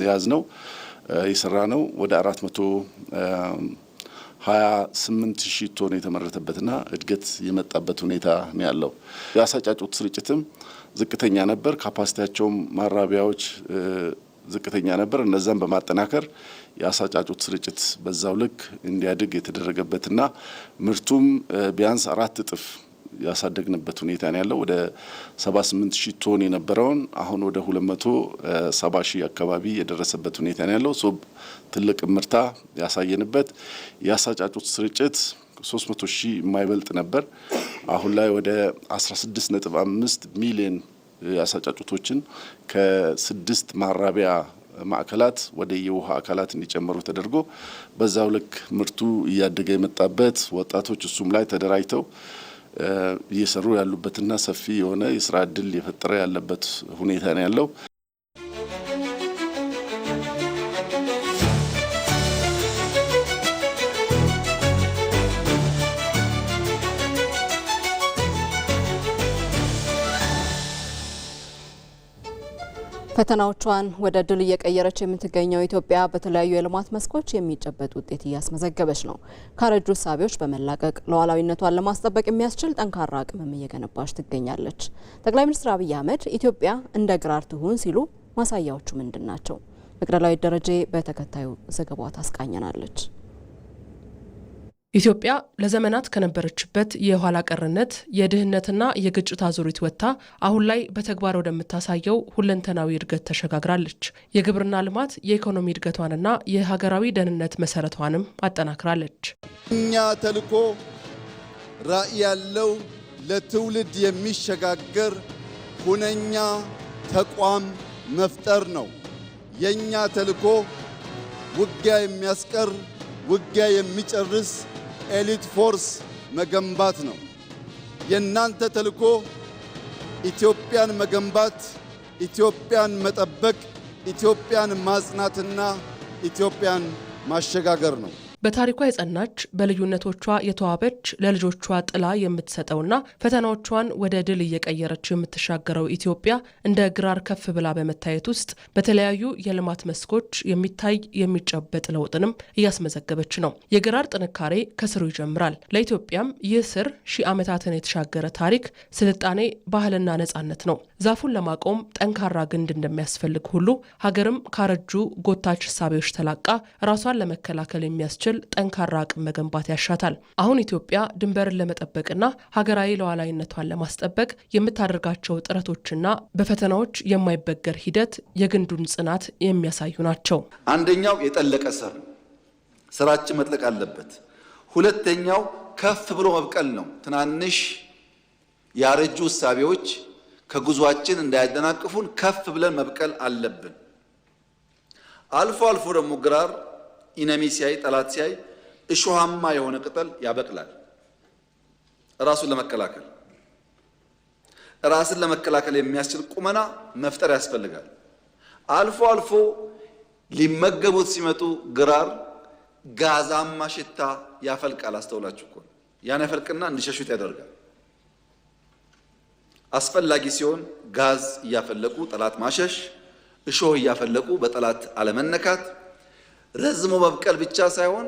ያዝ ነው የሰራ ነው። ወደ 428 ሺህ ቶን የተመረተበትና እድገት የመጣበት ሁኔታ ነው ያለው። የአሳጫጩት ስርጭትም ዝቅተኛ ነበር። ካፓሲቲያቸውም ማራቢያዎች ዝቅተኛ ነበር። እነዛን በማጠናከር የአሳጫጩት ስርጭት በዛው ልክ እንዲያድግ የተደረገበትና ምርቱም ቢያንስ 4 እጥፍ ያሳደግንበት ሁኔታ ነው ያለው። ወደ 78 ሺህ ቶን የነበረውን አሁን ወደ 270 ሺህ አካባቢ የደረሰበት ሁኔታ ነው ያለው። ትልቅ ምርታ ያሳየንበት። የአሳጫጩት ስርጭት 300 ሺህ የማይበልጥ ነበር። አሁን ላይ ወደ 16.5 ሚሊዮን አሳጫጩቶችን ከ6 ማራቢያ ማዕከላት ወደ የውሃ አካላት እንዲጨመሩ ተደርጎ በዛው ልክ ምርቱ እያደገ የመጣበት ወጣቶች እሱም ላይ ተደራጅተው እየሰሩ ያሉበትና ሰፊ የሆነ የስራ እድል የፈጠረ ያለበት ሁኔታ ነው ያለው። ፈተናዎቿን ወደ ድል እየቀየረች የምትገኘው ኢትዮጵያ በተለያዩ የልማት መስኮች የሚጨበጥ ውጤት እያስመዘገበች ነው። ካረጁ እሳቤዎች በመላቀቅ ሉዓላዊነቷን ለማስጠበቅ የሚያስችል ጠንካራ አቅምም እየገነባች ትገኛለች። ጠቅላይ ሚኒስትር አብይ አህመድ ኢትዮጵያ እንደ ግራር ትሁን ሲሉ ማሳያዎቹ ምንድን ናቸው? መቅደላዊት ደረጀ በተከታዩ ዘገባዋ ታስቃኘናለች። ኢትዮጵያ ለዘመናት ከነበረችበት የኋላ ቀርነት የድህነትና የግጭት አዙሪት ወጥታ አሁን ላይ በተግባር ወደምታሳየው ሁለንተናዊ እድገት ተሸጋግራለች። የግብርና ልማት የኢኮኖሚ እድገቷንና የሀገራዊ ደህንነት መሰረቷንም አጠናክራለች። እኛ ተልዕኮ ራዕይ ያለው ለትውልድ የሚሸጋገር ሁነኛ ተቋም መፍጠር ነው። የኛ ተልዕኮ ውጊያ የሚያስቀር ውጊያ የሚጨርስ ኤሊት ፎርስ መገንባት ነው። የእናንተ ተልዕኮ ኢትዮጵያን መገንባት፣ ኢትዮጵያን መጠበቅ፣ ኢትዮጵያን ማጽናትና ኢትዮጵያን ማሸጋገር ነው። በታሪኳ የጸናች በልዩነቶቿ የተዋበች ለልጆቿ ጥላ የምትሰጠውና ፈተናዎቿን ወደ ድል እየቀየረች የምትሻገረው ኢትዮጵያ እንደ ግራር ከፍ ብላ በመታየት ውስጥ በተለያዩ የልማት መስኮች የሚታይ የሚጨበጥ ለውጥንም እያስመዘገበች ነው። የግራር ጥንካሬ ከስሩ ይጀምራል። ለኢትዮጵያም ይህ ስር ሺህ ዓመታትን የተሻገረ ታሪክ፣ ስልጣኔ፣ ባህልና ነጻነት ነው። ዛፉን ለማቆም ጠንካራ ግንድ እንደሚያስፈልግ ሁሉ ሀገርም ካረጁ ጎታች እሳቤዎች ተላቃ ራሷን ለመከላከል የሚያስችል ጠንካራ አቅም መገንባት ያሻታል። አሁን ኢትዮጵያ ድንበርን ለመጠበቅና ሀገራዊ ሉዓላዊነቷን ለማስጠበቅ የምታደርጋቸው ጥረቶችና በፈተናዎች የማይበገር ሂደት የግንዱን ጽናት የሚያሳዩ ናቸው። አንደኛው የጠለቀ ስር ስራችን መጥለቅ አለበት። ሁለተኛው ከፍ ብሎ መብቀል ነው። ትናንሽ ያረጁ እሳቤዎች ከጉዟችን እንዳያደናቅፉን ከፍ ብለን መብቀል አለብን። አልፎ አልፎ ደግሞ ግራር ኢነሚ ሲያይ ጠላት ሲያይ እሾሃማ የሆነ ቅጠል ያበቅላል። ራሱን ለመከላከል የሚያስችል ቁመና መፍጠር ያስፈልጋል። አልፎ አልፎ ሊመገቡት ሲመጡ ግራር ጋዛማ ሽታ ያፈልቃል። አስተውላችሁ እኮ ያን ያፈልቅና እንዲሸሹት ያደርጋል። አስፈላጊ ሲሆን ጋዝ እያፈለቁ ጠላት ማሸሽ፣ እሾህ እያፈለቁ በጠላት አለመነካት፣ ረዝሞ መብቀል ብቻ ሳይሆን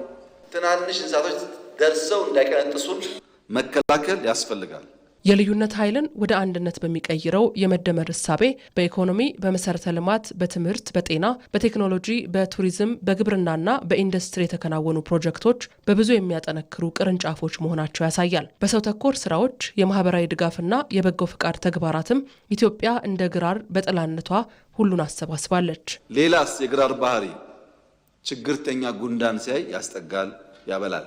ትናንሽ እንስሳቶች ደርሰው እንዳይቀነጥሱን መከላከል ያስፈልጋል። የልዩነት ኃይልን ወደ አንድነት በሚቀይረው የመደመር እሳቤ በኢኮኖሚ፣ በመሰረተ ልማት፣ በትምህርት፣ በጤና፣ በቴክኖሎጂ፣ በቱሪዝም፣ በግብርናና በኢንዱስትሪ የተከናወኑ ፕሮጀክቶች በብዙ የሚያጠነክሩ ቅርንጫፎች መሆናቸው ያሳያል። በሰው ተኮር ስራዎች፣ የማህበራዊ ድጋፍና የበጎ ፍቃድ ተግባራትም ኢትዮጵያ እንደ ግራር በጥላነቷ ሁሉን አሰባስባለች። ሌላስ የግራር ባህሪ ችግርተኛ ጉንዳን ሲያይ ያስጠጋል፣ ያበላል።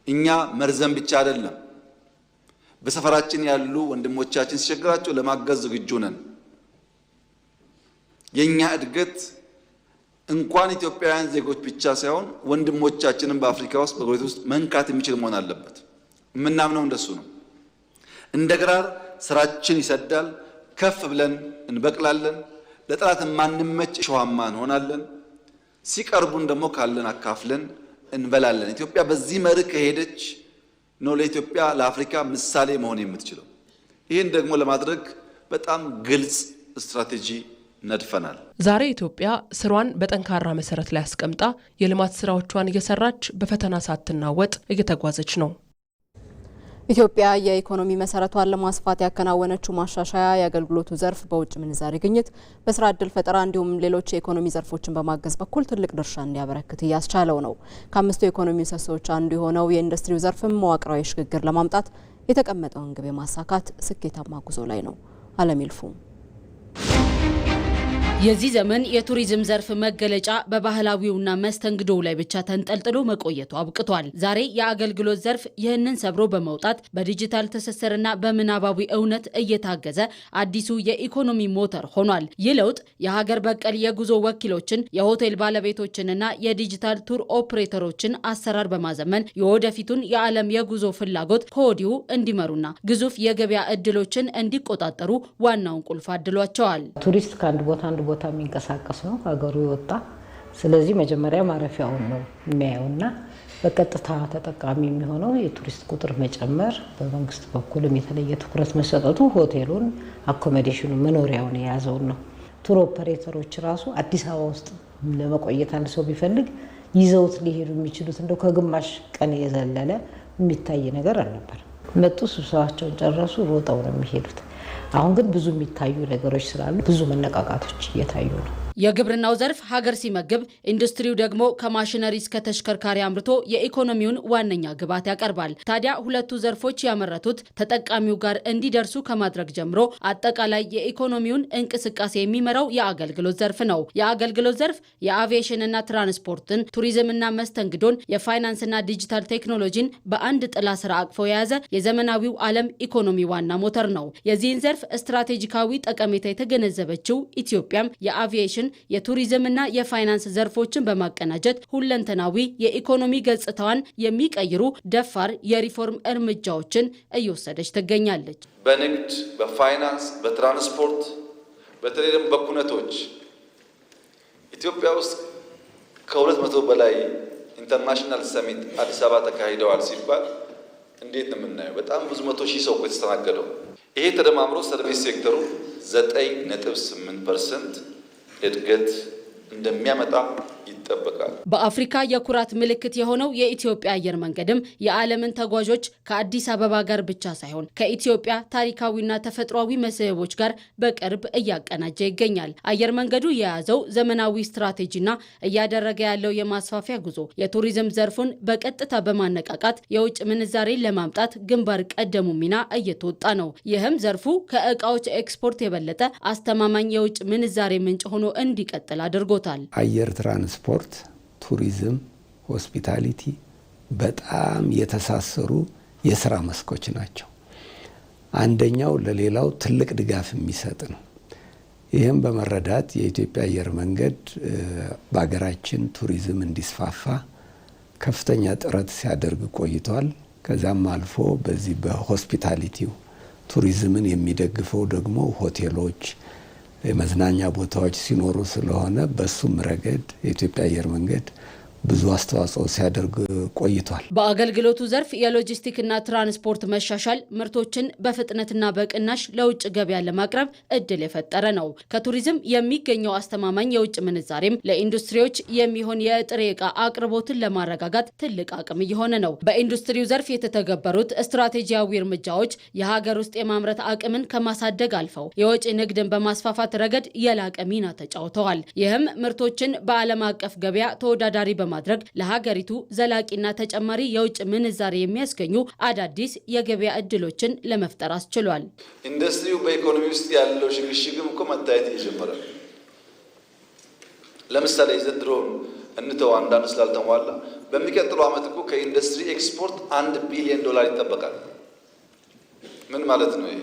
እኛ መርዘም ብቻ አይደለም፣ በሰፈራችን ያሉ ወንድሞቻችን ሲቸግራቸው ለማገዝ ዝግጁ ነን። የኛ እድገት እንኳን ኢትዮጵያውያን ዜጎች ብቻ ሳይሆን ወንድሞቻችንን በአፍሪካ ውስጥ በጎረቤት ውስጥ መንካት የሚችል መሆን አለበት። የምናምነው እንደሱ ነው። እንደ ግራር ስራችን ይሰዳል፣ ከፍ ብለን እንበቅላለን፣ ለጠላት ማንመች እሾሃማ እንሆናለን። ሲቀርቡን ደግሞ ካለን አካፍለን እንበላለን። ኢትዮጵያ በዚህ መርህ ከሄደች ነው ለኢትዮጵያ ለአፍሪካ ምሳሌ መሆን የምትችለው። ይህን ደግሞ ለማድረግ በጣም ግልጽ ስትራቴጂ ነድፈናል። ዛሬ ኢትዮጵያ ስሯን በጠንካራ መሰረት ላይ አስቀምጣ የልማት ስራዎቿን እየሰራች በፈተና ሳትናወጥ እየተጓዘች ነው። ኢትዮጵያ የኢኮኖሚ መሰረቷን ለማስፋት ያከናወነችው ማሻሻያ የአገልግሎቱ ዘርፍ በውጭ ምንዛሪ ግኝት፣ በስራ ዕድል ፈጠራ እንዲሁም ሌሎች የኢኮኖሚ ዘርፎችን በማገዝ በኩል ትልቅ ድርሻ እንዲያበረክት እያስቻለው ነው። ከአምስቱ የኢኮኖሚ ምሰሶዎች አንዱ የሆነው የኢንዱስትሪው ዘርፍም መዋቅራዊ ሽግግር ለማምጣት የተቀመጠውን ግብ የማሳካት ስኬታማ ጉዞ ላይ ነው። አለሚልፉ የዚህ ዘመን የቱሪዝም ዘርፍ መገለጫ በባህላዊውና መስተንግዶው ላይ ብቻ ተንጠልጥሎ መቆየቱ አብቅቷል። ዛሬ የአገልግሎት ዘርፍ ይህንን ሰብሮ በመውጣት በዲጂታል ትስስርና በምናባዊ እውነት እየታገዘ አዲሱ የኢኮኖሚ ሞተር ሆኗል። ይህ ለውጥ የሀገር በቀል የጉዞ ወኪሎችን፣ የሆቴል ባለቤቶችንና የዲጂታል ቱር ኦፕሬተሮችን አሰራር በማዘመን የወደፊቱን የዓለም የጉዞ ፍላጎት ከወዲሁ እንዲመሩና ግዙፍ የገበያ እድሎችን እንዲቆጣጠሩ ዋናውን ቁልፍ አድሏቸዋል። ቱሪስት ከአንድ ቦታ ቦታ የሚንቀሳቀስ ነው ሀገሩ ይወጣ። ስለዚህ መጀመሪያ ማረፊያውን ነው የሚያየውና በቀጥታ ተጠቃሚ የሚሆነው የቱሪስት ቁጥር መጨመር፣ በመንግስት በኩልም የተለየ ትኩረት መሰጠቱ ሆቴሉን፣ አኮሞዴሽኑ፣ መኖሪያውን የያዘውን ነው። ቱር ኦፐሬተሮች ራሱ አዲስ አበባ ውስጥ ለመቆየት አንድ ሰው ቢፈልግ ይዘውት ሊሄዱ የሚችሉት እንደው ከግማሽ ቀን የዘለለ የሚታይ ነገር አልነበር። መጡ፣ ስብሰባቸውን ጨረሱ፣ ሮጠው ነው የሚሄዱት። አሁን ግን ብዙ የሚታዩ ነገሮች ስላሉ ብዙ መነቃቃቶች እየታዩ ነው። የግብርናው ዘርፍ ሀገር ሲመግብ፣ ኢንዱስትሪው ደግሞ ከማሽነሪ እስከ ተሽከርካሪ አምርቶ የኢኮኖሚውን ዋነኛ ግብዓት ያቀርባል። ታዲያ ሁለቱ ዘርፎች ያመረቱት ተጠቃሚው ጋር እንዲደርሱ ከማድረግ ጀምሮ አጠቃላይ የኢኮኖሚውን እንቅስቃሴ የሚመራው የአገልግሎት ዘርፍ ነው። የአገልግሎት ዘርፍ የአቪዬሽንና ትራንስፖርትን፣ ቱሪዝምና መስተንግዶን፣ የፋይናንስና ዲጂታል ቴክኖሎጂን በአንድ ጥላ ስር አቅፎ የያዘ የዘመናዊው ዓለም ኢኮኖሚ ዋና ሞተር ነው። የዚህን ዘርፍ ስትራቴጂካዊ ጠቀሜታ የተገነዘበችው ኢትዮጵያም የአቪዬሽን የቱሪዝምና የፋይናንስ ዘርፎችን በማቀናጀት ሁለንተናዊ የኢኮኖሚ ገጽታዋን የሚቀይሩ ደፋር የሪፎርም እርምጃዎችን እየወሰደች ትገኛለች። በንግድ፣ በፋይናንስ፣ በትራንስፖርት በተለይ ደግሞ በኩነቶች ኢትዮጵያ ውስጥ ከ200 በላይ ኢንተርናሽናል ሰሚት አዲስ አበባ ተካሂደዋል ሲባል እንዴት ነው የምናየው? በጣም ብዙ 100,000 ሰው የተስተናገደው። ይሄ ተደማምሮ ሰርቪስ ሴክተሩ 9.8% እድገት እንደሚያመጣ ይጠበቃል። በአፍሪካ የኩራት ምልክት የሆነው የኢትዮጵያ አየር መንገድም የዓለምን ተጓዦች ከአዲስ አበባ ጋር ብቻ ሳይሆን ከኢትዮጵያ ታሪካዊና ተፈጥሯዊ መስህቦች ጋር በቅርብ እያቀናጀ ይገኛል። አየር መንገዱ የያዘው ዘመናዊ ስትራቴጂና እያደረገ ያለው የማስፋፊያ ጉዞ የቱሪዝም ዘርፉን በቀጥታ በማነቃቃት የውጭ ምንዛሬን ለማምጣት ግንባር ቀደሙ ሚና እየተወጣ ነው። ይህም ዘርፉ ከእቃዎች ኤክስፖርት የበለጠ አስተማማኝ የውጭ ምንዛሬ ምንጭ ሆኖ እንዲቀጥል አድርጎታል። አየር ትራንስፖርት፣ ቱሪዝም፣ ሆስፒታሊቲ በጣም የተሳሰሩ የስራ መስኮች ናቸው። አንደኛው ለሌላው ትልቅ ድጋፍ የሚሰጥ ነው። ይህም በመረዳት የኢትዮጵያ አየር መንገድ በሀገራችን ቱሪዝም እንዲስፋፋ ከፍተኛ ጥረት ሲያደርግ ቆይቷል። ከዛም አልፎ በዚህ በሆስፒታሊቲው ቱሪዝምን የሚደግፈው ደግሞ ሆቴሎች፣ የመዝናኛ ቦታዎች ሲኖሩ ስለሆነ በሱም ረገድ የኢትዮጵያ አየር መንገድ ብዙ አስተዋጽኦ ሲያደርግ ቆይቷል። በአገልግሎቱ ዘርፍ የሎጂስቲክና ትራንስፖርት መሻሻል ምርቶችን በፍጥነትና በቅናሽ ለውጭ ገበያ ለማቅረብ እድል የፈጠረ ነው። ከቱሪዝም የሚገኘው አስተማማኝ የውጭ ምንዛሬም ለኢንዱስትሪዎች የሚሆን የጥሬ ዕቃ አቅርቦትን ለማረጋጋት ትልቅ አቅም እየሆነ ነው። በኢንዱስትሪው ዘርፍ የተተገበሩት ስትራቴጂያዊ እርምጃዎች የሀገር ውስጥ የማምረት አቅምን ከማሳደግ አልፈው የወጪ ንግድን በማስፋፋት ረገድ የላቀ ሚና ተጫውተዋል። ይህም ምርቶችን በዓለም አቀፍ ገበያ ተወዳዳሪ በማድረግ ለሀገሪቱ ዘላቂና ተጨማሪ የውጭ ምንዛሬ የሚያስገኙ አዳዲስ የገበያ እድሎችን ለመፍጠር አስችሏል። ኢንዱስትሪው በኢኮኖሚ ውስጥ ያለው ሽግሽግም እኮ መታየት እየጀመረ ነው። ለምሳሌ የዘንድሮውን እንተው አንዳንዱ ስላልተሟላ በሚቀጥለው ዓመት እኮ ከኢንዱስትሪ ኤክስፖርት $1 ቢሊዮን ይጠበቃል። ምን ማለት ነው? ይሄ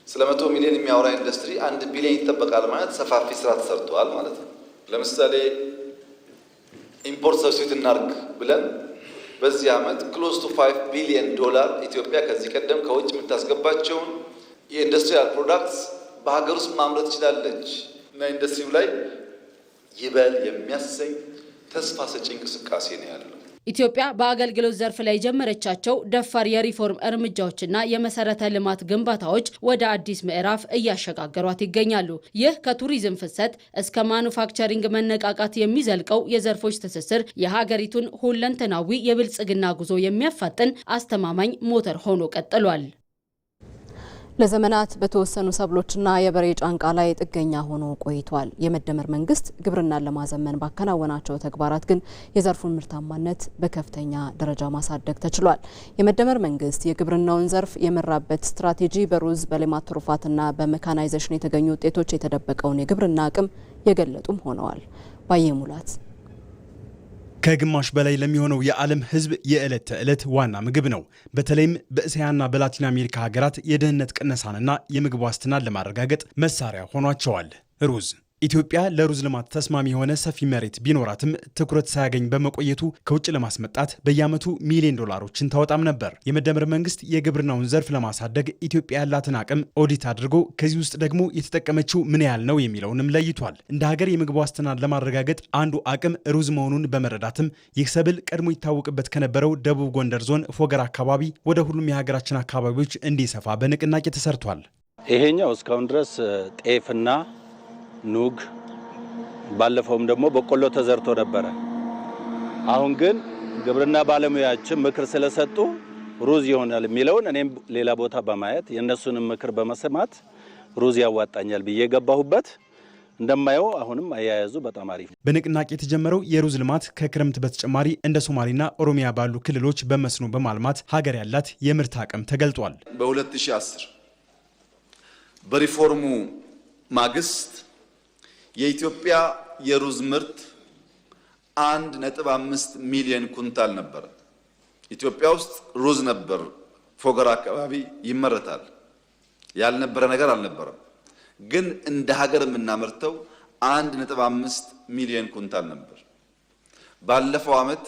ስለ 100 ሚሊዮን የሚያወራ ኢንዱስትሪ $1 ቢሊዮን ይጠበቃል ማለት ሰፋፊ ስራ ተሰርተዋል ማለት ነው። ለምሳሌ ኢምፖርት ሰብስቲት እናርግ ብለን በዚህ ዓመት ክሎዝ ቱ $5 ቢሊዮን ኢትዮጵያ ከዚህ ቀደም ከውጭ የምታስገባቸውን የኢንዱስትሪያል ፕሮዳክትስ በሀገር ውስጥ ማምረት ትችላለች እና ኢንዱስትሪው ላይ ይበል የሚያሰኝ ተስፋ ሰጪ እንቅስቃሴ ነው ያለው። ኢትዮጵያ በአገልግሎት ዘርፍ ላይ የጀመረቻቸው ደፋር የሪፎርም እርምጃዎችና የመሰረተ ልማት ግንባታዎች ወደ አዲስ ምዕራፍ እያሸጋገሯት ይገኛሉ። ይህ ከቱሪዝም ፍሰት እስከ ማኑፋክቸሪንግ መነቃቃት የሚዘልቀው የዘርፎች ትስስር የሀገሪቱን ሁለንተናዊ የብልጽግና ጉዞ የሚያፋጥን አስተማማኝ ሞተር ሆኖ ቀጥሏል። ለዘመናት በተወሰኑ ሰብሎችና የበሬ ጫንቃ ላይ ጥገኛ ሆኖ ቆይቷል። የመደመር መንግስት ግብርናን ለማዘመን ባከናወናቸው ተግባራት ግን የዘርፉን ምርታማነት በከፍተኛ ደረጃ ማሳደግ ተችሏል። የመደመር መንግስት የግብርናውን ዘርፍ የመራበት ስትራቴጂ በሩዝ በሌማት ትሩፋትና በሜካናይዜሽን የተገኙ ውጤቶች የተደበቀውን የግብርና አቅም የገለጡም ሆነዋል። ባየ ሙላት ከግማሽ በላይ ለሚሆነው የዓለም ሕዝብ የዕለት ተዕለት ዋና ምግብ ነው። በተለይም በእስያና በላቲን አሜሪካ ሀገራት የድህነት ቅነሳንና የምግብ ዋስትናን ለማረጋገጥ መሳሪያ ሆኗቸዋል። ሩዝ ኢትዮጵያ ለሩዝ ልማት ተስማሚ የሆነ ሰፊ መሬት ቢኖራትም ትኩረት ሳያገኝ በመቆየቱ ከውጭ ለማስመጣት በየዓመቱ ሚሊዮን ዶላሮችን ታወጣም ነበር። የመደመር መንግስት የግብርናውን ዘርፍ ለማሳደግ ኢትዮጵያ ያላትን አቅም ኦዲት አድርጎ ከዚህ ውስጥ ደግሞ የተጠቀመችው ምን ያህል ነው የሚለውንም ለይቷል። እንደ ሀገር የምግብ ዋስትናን ለማረጋገጥ አንዱ አቅም ሩዝ መሆኑን በመረዳትም ይህ ሰብል ቀድሞ ይታወቅበት ከነበረው ደቡብ ጎንደር ዞን ፎገራ አካባቢ ወደ ሁሉም የሀገራችን አካባቢዎች እንዲሰፋ በንቅናቄ ተሰርቷል። ይሄኛው እስካሁን ድረስ ጤፍና ኑግ ባለፈውም ደግሞ በቆሎ ተዘርቶ ነበረ። አሁን ግን ግብርና ባለሙያችን ምክር ስለሰጡ ሩዝ ይሆናል የሚለውን እኔም ሌላ ቦታ በማየት የነሱንም ምክር በመስማት ሩዝ ያዋጣኛል ብዬ ገባሁበት። እንደማየው አሁንም አያያዙ በጣም አሪፍ ነው። በንቅናቄ የተጀመረው የሩዝ ልማት ከክረምት በተጨማሪ እንደ ሶማሌና ኦሮሚያ ባሉ ክልሎች በመስኖ በማልማት ሀገር ያላት የምርት አቅም ተገልጧል። በ2010 በሪፎርሙ ማግስት የኢትዮጵያ የሩዝ ምርት 1.5 ሚሊዮን ኩንታል ነበር። ኢትዮጵያ ውስጥ ሩዝ ነበር፣ ፎገራ አካባቢ ይመረታል። ያልነበረ ነገር አልነበረም። ግን እንደ ሀገር የምናመርተው 1.5 ሚሊዮን ኩንታል ነበር። ባለፈው ዓመት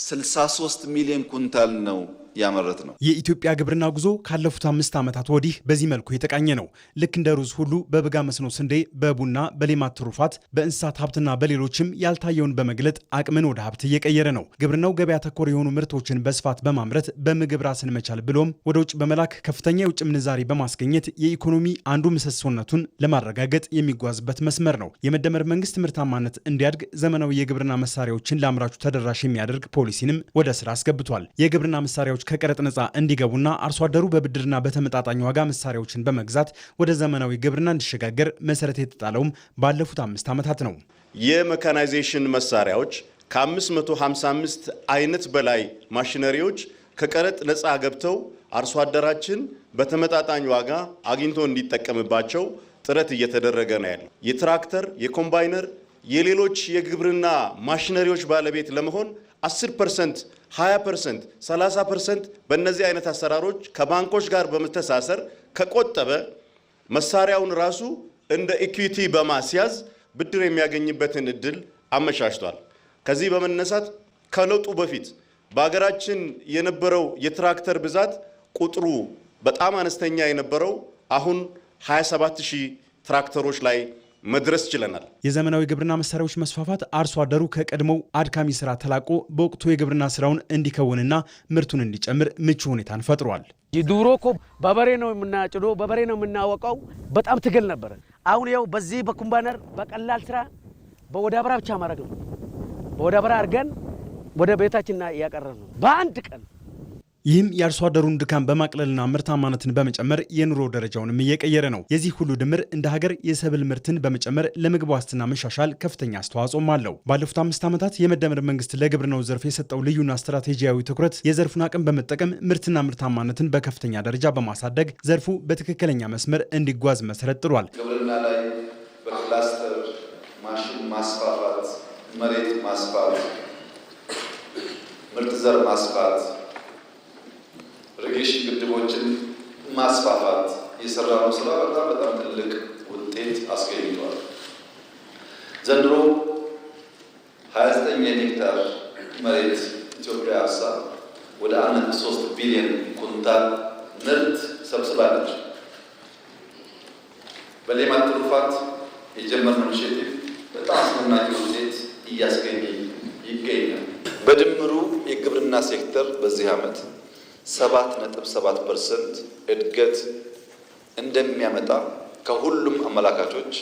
63 ሚሊዮን ኩንታል ነው ያመረት ነው። የኢትዮጵያ ግብርና ጉዞ ካለፉት 5 ዓመታት ወዲህ በዚህ መልኩ የተቃኘ ነው። ልክ እንደ ሩዝ ሁሉ በበጋ መስኖ ስንዴ፣ በቡና፣ በሌማት ትሩፋት፣ በእንስሳት ሀብትና በሌሎችም ያልታየውን በመግለጥ አቅምን ወደ ሀብት እየቀየረ ነው። ግብርናው ገበያ ተኮር የሆኑ ምርቶችን በስፋት በማምረት በምግብ ራስን መቻል ብሎም ወደ ውጭ በመላክ ከፍተኛ የውጭ ምንዛሪ በማስገኘት የኢኮኖሚ አንዱ ምሰሶነቱን ለማረጋገጥ የሚጓዝበት መስመር ነው። የመደመር መንግስት ምርታማነት እንዲያድግ ዘመናዊ የግብርና መሳሪያዎችን ለአምራቹ ተደራሽ የሚያደርግ ፖሊሲንም ወደ ስራ አስገብቷል። የግብርና መሳሪያዎች ከቀረጥ ነጻ እንዲገቡና አርሶ አደሩ በብድርና በተመጣጣኝ ዋጋ መሳሪያዎችን በመግዛት ወደ ዘመናዊ ግብርና እንዲሸጋገር መሰረት የተጣለውም ባለፉት 5 ዓመታት ነው። የሜካናይዜሽን መሳሪያዎች ከ555 አይነት በላይ ማሽነሪዎች ከቀረጥ ነጻ ገብተው አርሶ አደራችን በተመጣጣኝ ዋጋ አግኝቶ እንዲጠቀምባቸው ጥረት እየተደረገ ነው ያለው። የትራክተር፣ የኮምባይነር፣ የሌሎች የግብርና ማሽነሪዎች ባለቤት ለመሆን 10%፣ 20%፣ 30% በእነዚህ አይነት አሰራሮች ከባንኮች ጋር በመተሳሰር ከቆጠበ መሳሪያውን ራሱ እንደ ኢኩዊቲ በማስያዝ ብድር የሚያገኝበትን እድል አመቻችቷል። ከዚህ በመነሳት ከለውጡ በፊት በሀገራችን የነበረው የትራክተር ብዛት ቁጥሩ በጣም አነስተኛ የነበረው አሁን 27000 ትራክተሮች ላይ መድረስ ችለናል። የዘመናዊ ግብርና መሳሪያዎች መስፋፋት አርሶ አደሩ ከቀድሞው አድካሚ ስራ ተላቆ በወቅቱ የግብርና ስራውን እንዲከውንና ምርቱን እንዲጨምር ምቹ ሁኔታን ፈጥሯል። ድሮ እኮ በበሬ ነው የምናጭደው፣ በበሬ ነው የምናወቀው። በጣም ትግል ነበር። አሁን ያው በዚህ በኮምባይነር በቀላል ስራ በወዳበራ ብቻ ማድረግ ነው። በወዳበራ አድርገን ወደ ቤታችን ያቀረብ ነው በአንድ ቀን። ይህም የአርሶ አደሩን ድካም በማቅለልና ምርታማነትን በመጨመር የኑሮ ደረጃውንም እየቀየረ ነው። የዚህ ሁሉ ድምር እንደ ሀገር የሰብል ምርትን በመጨመር ለምግብ ዋስትና መሻሻል ከፍተኛ አስተዋጽኦም አለው። ባለፉት 5 ዓመታት የመደመር መንግስት ለግብርናው ዘርፍ የሰጠው ልዩና ስትራቴጂያዊ ትኩረት የዘርፉን አቅም በመጠቀም ምርትና ምርታማነትን በከፍተኛ ደረጃ በማሳደግ ዘርፉ በትክክለኛ መስመር እንዲጓዝ መሰረት ጥሏል። ግብርና ላይ በክላስተር ማሽን ማስፋፋት፣ መሬት ማስፋት፣ ምርጥ ዘር ማስፋት፣ ሪጌሽን ግድቦችን ማስፋፋት የሰራነው ስራ በጣም ትልቅ ውጤት አስገኝቷል። ዘንድሮ 29 ሄክታር መሬት ኢትዮጵያ አርሳ ወደ 1.3 ቢሊዮን ኩንታል ምርት ሰብስባለች። በሌማት ትሩፋት የጀመርነው ኢኒሼቲቭ በጣም አስደናቂ ውጤት እያስገኘ ይገኛል። በድምሩ የግብርና ሴክተር በዚህ ዓመት 7.7% እድገት እንደሚያመጣ ከሁሉም አመላካቾች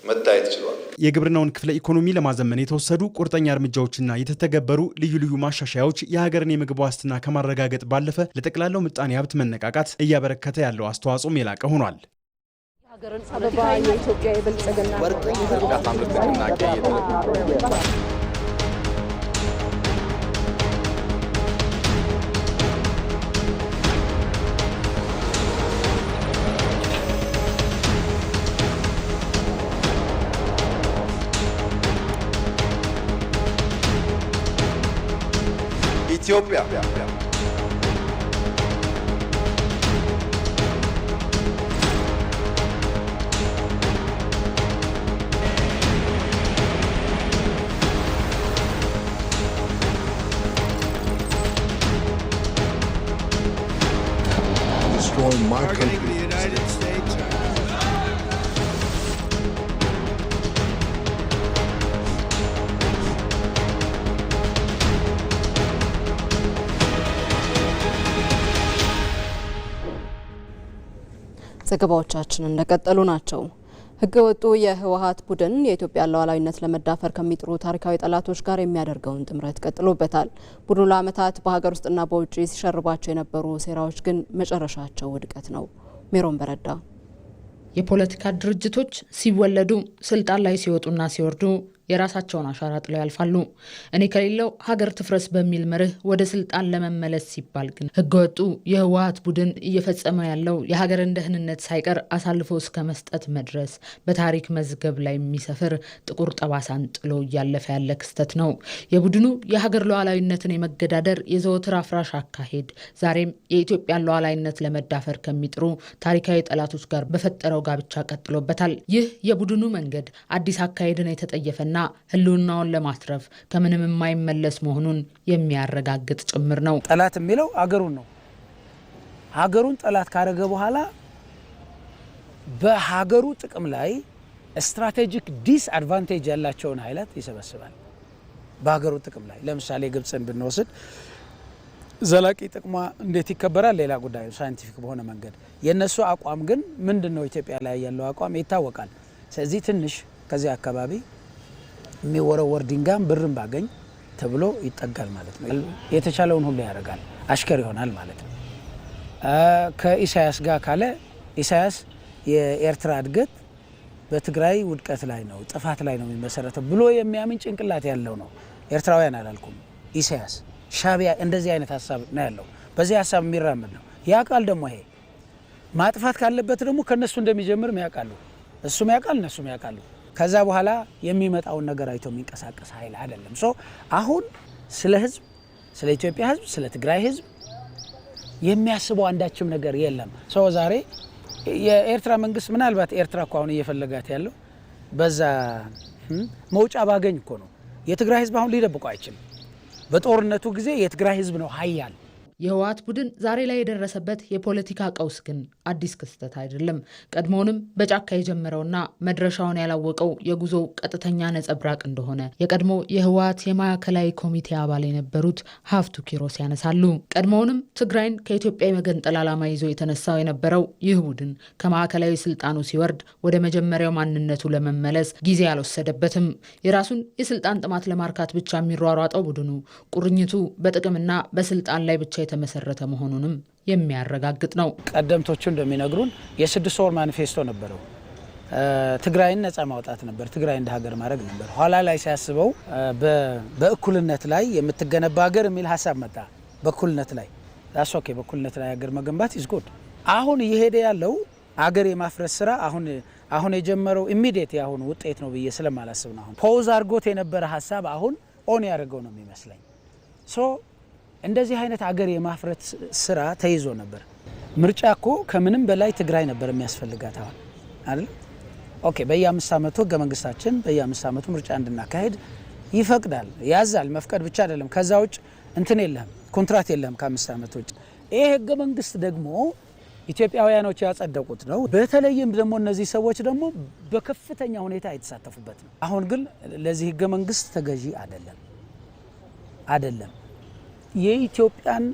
መታየት ችሏል። የግብርናውን ክፍለ ኢኮኖሚ ለማዘመን የተወሰዱ ቁርጠኛ እርምጃዎችና የተተገበሩ ልዩ ልዩ ማሻሻያዎች የሀገርን የምግብ ዋስትና ከማረጋገጥ ባለፈ ለጠቅላላው ምጣኔ ሀብት መነቃቃት እያበረከተ ያለው አስተዋጽኦም የላቀ ሆኗል። አበባ የኢትዮጵያ የብልጽግና ኢትዮጵያ destroying my country. The United States. ዘገባዎቻችን እንደቀጠሉ ናቸው። ህገወጡ የህወሓት ቡድን የኢትዮጵያን ሉዓላዊነት ለመዳፈር ከሚጥሩ ታሪካዊ ጠላቶች ጋር የሚያደርገውን ጥምረት ቀጥሎበታል። ቡድኑ ለዓመታት በሀገር ውስጥና በውጭ ሲሸርባቸው የነበሩ ሴራዎች ግን መጨረሻቸው ውድቀት ነው። ሜሮን በረዳ። የፖለቲካ ድርጅቶች ሲወለዱ ስልጣን ላይ ሲወጡና ሲወርዱ የራሳቸውን አሻራ ጥለው ያልፋሉ። እኔ ከሌለው ሀገር ትፍረስ በሚል መርህ ወደ ስልጣን ለመመለስ ሲባል ግን ህገወጡ የህወሓት ቡድን እየፈጸመ ያለው የሀገርን ደህንነት ሳይቀር አሳልፎ እስከ መስጠት መድረስ በታሪክ መዝገብ ላይ የሚሰፍር ጥቁር ጠባሳን ጥሎ እያለፈ ያለ ክስተት ነው። የቡድኑ የሀገር ሉዓላዊነትን የመገዳደር የዘወትር አፍራሽ አካሄድ ዛሬም የኢትዮጵያን ሉዓላዊነት ለመዳፈር ከሚጥሩ ታሪካዊ ጠላቶች ጋር በፈጠረው ጋብቻ ቀጥሎበታል። ይህ የቡድኑ መንገድ አዲስ አካሄድን የተጠየፈና ህልውናውን ለማትረፍ ከምንም የማይመለስ መሆኑን የሚያረጋግጥ ጭምር ነው። ጠላት የሚለው አገሩን ነው። ሀገሩን ጠላት ካረገ በኋላ በሀገሩ ጥቅም ላይ ስትራቴጂክ ዲስ አድቫንቴጅ ያላቸውን ኃይላት ይሰበስባል። በሀገሩ ጥቅም ላይ ለምሳሌ ግብፅን ብንወስድ ዘላቂ ጥቅሟ እንዴት ይከበራል ሌላ ጉዳይ ሳይንቲፊክ በሆነ መንገድ። የነሱ አቋም ግን ምንድነው? ኢትዮጵያ ላይ ያለው አቋም ይታወቃል። ስለዚህ ትንሽ ከዚህ አካባቢ የሚወረወር ድንጋም ብርም ባገኝ ተብሎ ይጠጋል ማለት ነው። የተቻለውን ሁሉ ያደርጋል፣ አሽከር ይሆናል ማለት ነው። ከኢሳያስ ጋር ካለ ኢሳያስ የኤርትራ እድገት በትግራይ ውድቀት ላይ ነው፣ ጥፋት ላይ ነው የሚመሰረተው ብሎ የሚያምን ጭንቅላት ያለው ነው። ኤርትራውያን አላልኩም፣ ኢሳያስ ሻቢያ እንደዚህ አይነት ሀሳብ ነው ያለው። በዚህ ሀሳብ የሚራመድ ነው። ያ ቃል ደግሞ ይሄ ማጥፋት ካለበት ደግሞ ከነሱ እንደሚጀምር ያውቃሉ። እሱም ያውቃል፣ እነሱም ያውቃሉ። ከዛ በኋላ የሚመጣውን ነገር አይቶ የሚንቀሳቀስ ኃይል አይደለም። አሁን ስለ ህዝብ፣ ስለ ኢትዮጵያ ህዝብ፣ ስለ ትግራይ ህዝብ የሚያስበው አንዳችም ነገር የለም። ዛሬ የኤርትራ መንግስት ምናልባት ኤርትራ እኮ አሁን እየፈለጋት ያለው በዛ መውጫ ባገኝ እኮ ነው። የትግራይ ህዝብ አሁን ሊደብቀው አይችልም። በጦርነቱ ጊዜ የትግራይ ህዝብ ነው ኃያል። የህወሓት ቡድን ዛሬ ላይ የደረሰበት የፖለቲካ ቀውስ ግን አዲስ ክስተት አይደለም። ቀድሞውንም በጫካ የጀመረውና መድረሻውን ያላወቀው የጉዞው ቀጥተኛ ነጸብራቅ እንደሆነ የቀድሞ የህወሓት የማዕከላዊ ኮሚቴ አባል የነበሩት ሀፍቱ ኪሮስ ያነሳሉ። ቀድሞውንም ትግራይን ከኢትዮጵያ የመገንጠል ዓላማ ይዞ የተነሳው የነበረው ይህ ቡድን ከማዕከላዊ ስልጣኑ ሲወርድ ወደ መጀመሪያው ማንነቱ ለመመለስ ጊዜ አልወሰደበትም። የራሱን የስልጣን ጥማት ለማርካት ብቻ የሚሯሯጠው ቡድኑ ቁርኝቱ በጥቅምና በስልጣን ላይ ብቻ የተመሰረተ መሆኑንም የሚያረጋግጥ ነው። ቀደምቶቹ እንደሚነግሩን የ6 ወር ማኒፌስቶ ነበረው። ትግራይን ነፃ ማውጣት ነበር፣ ትግራይ እንደ ሀገር ማድረግ ነበር። ኋላ ላይ ሲያስበው በእኩልነት ላይ የምትገነባ ሀገር የሚል ሀሳብ መጣ። በእኩልነት ላይ ኦኬ፣ በእኩልነት ላይ ሀገር መገንባት ኢዝ ጉድ። አሁን እየሄደ ያለው ሀገር የማፍረስ ስራ አሁን የጀመረው ኢሚዲየት ያሁን ውጤት ነው ብዬ ስለማላስብ ነው። አሁን ፖዝ አድርጎት የነበረ ሀሳብ አሁን ኦን ያደርገው ነው የሚመስለኝ። እንደዚህ አይነት አገር የማፍረት ስራ ተይዞ ነበር። ምርጫ እኮ ከምንም በላይ ትግራይ ነበር የሚያስፈልጋት አሁን አይደል? ኦኬ፣ በየ5 ዓመቱ ህገ መንግስታችን በየ5 ዓመቱ ምርጫ እንድናካሄድ ይፈቅዳል፣ ያዛል። መፍቀድ ብቻ አይደለም፣ ከዛ ውጭ እንትን የለም፣ ኮንትራት የለም ከ5 ዓመት ውጭ። ይሄ ህገ መንግስት ደግሞ ኢትዮጵያውያኖች ያጸደቁት ነው። በተለይም ደግሞ እነዚህ ሰዎች ደግሞ በከፍተኛ ሁኔታ የተሳተፉበት ነው። አሁን ግን ለዚህ ህገ መንግስት ተገዢ አይደለም። የኢትዮጵያን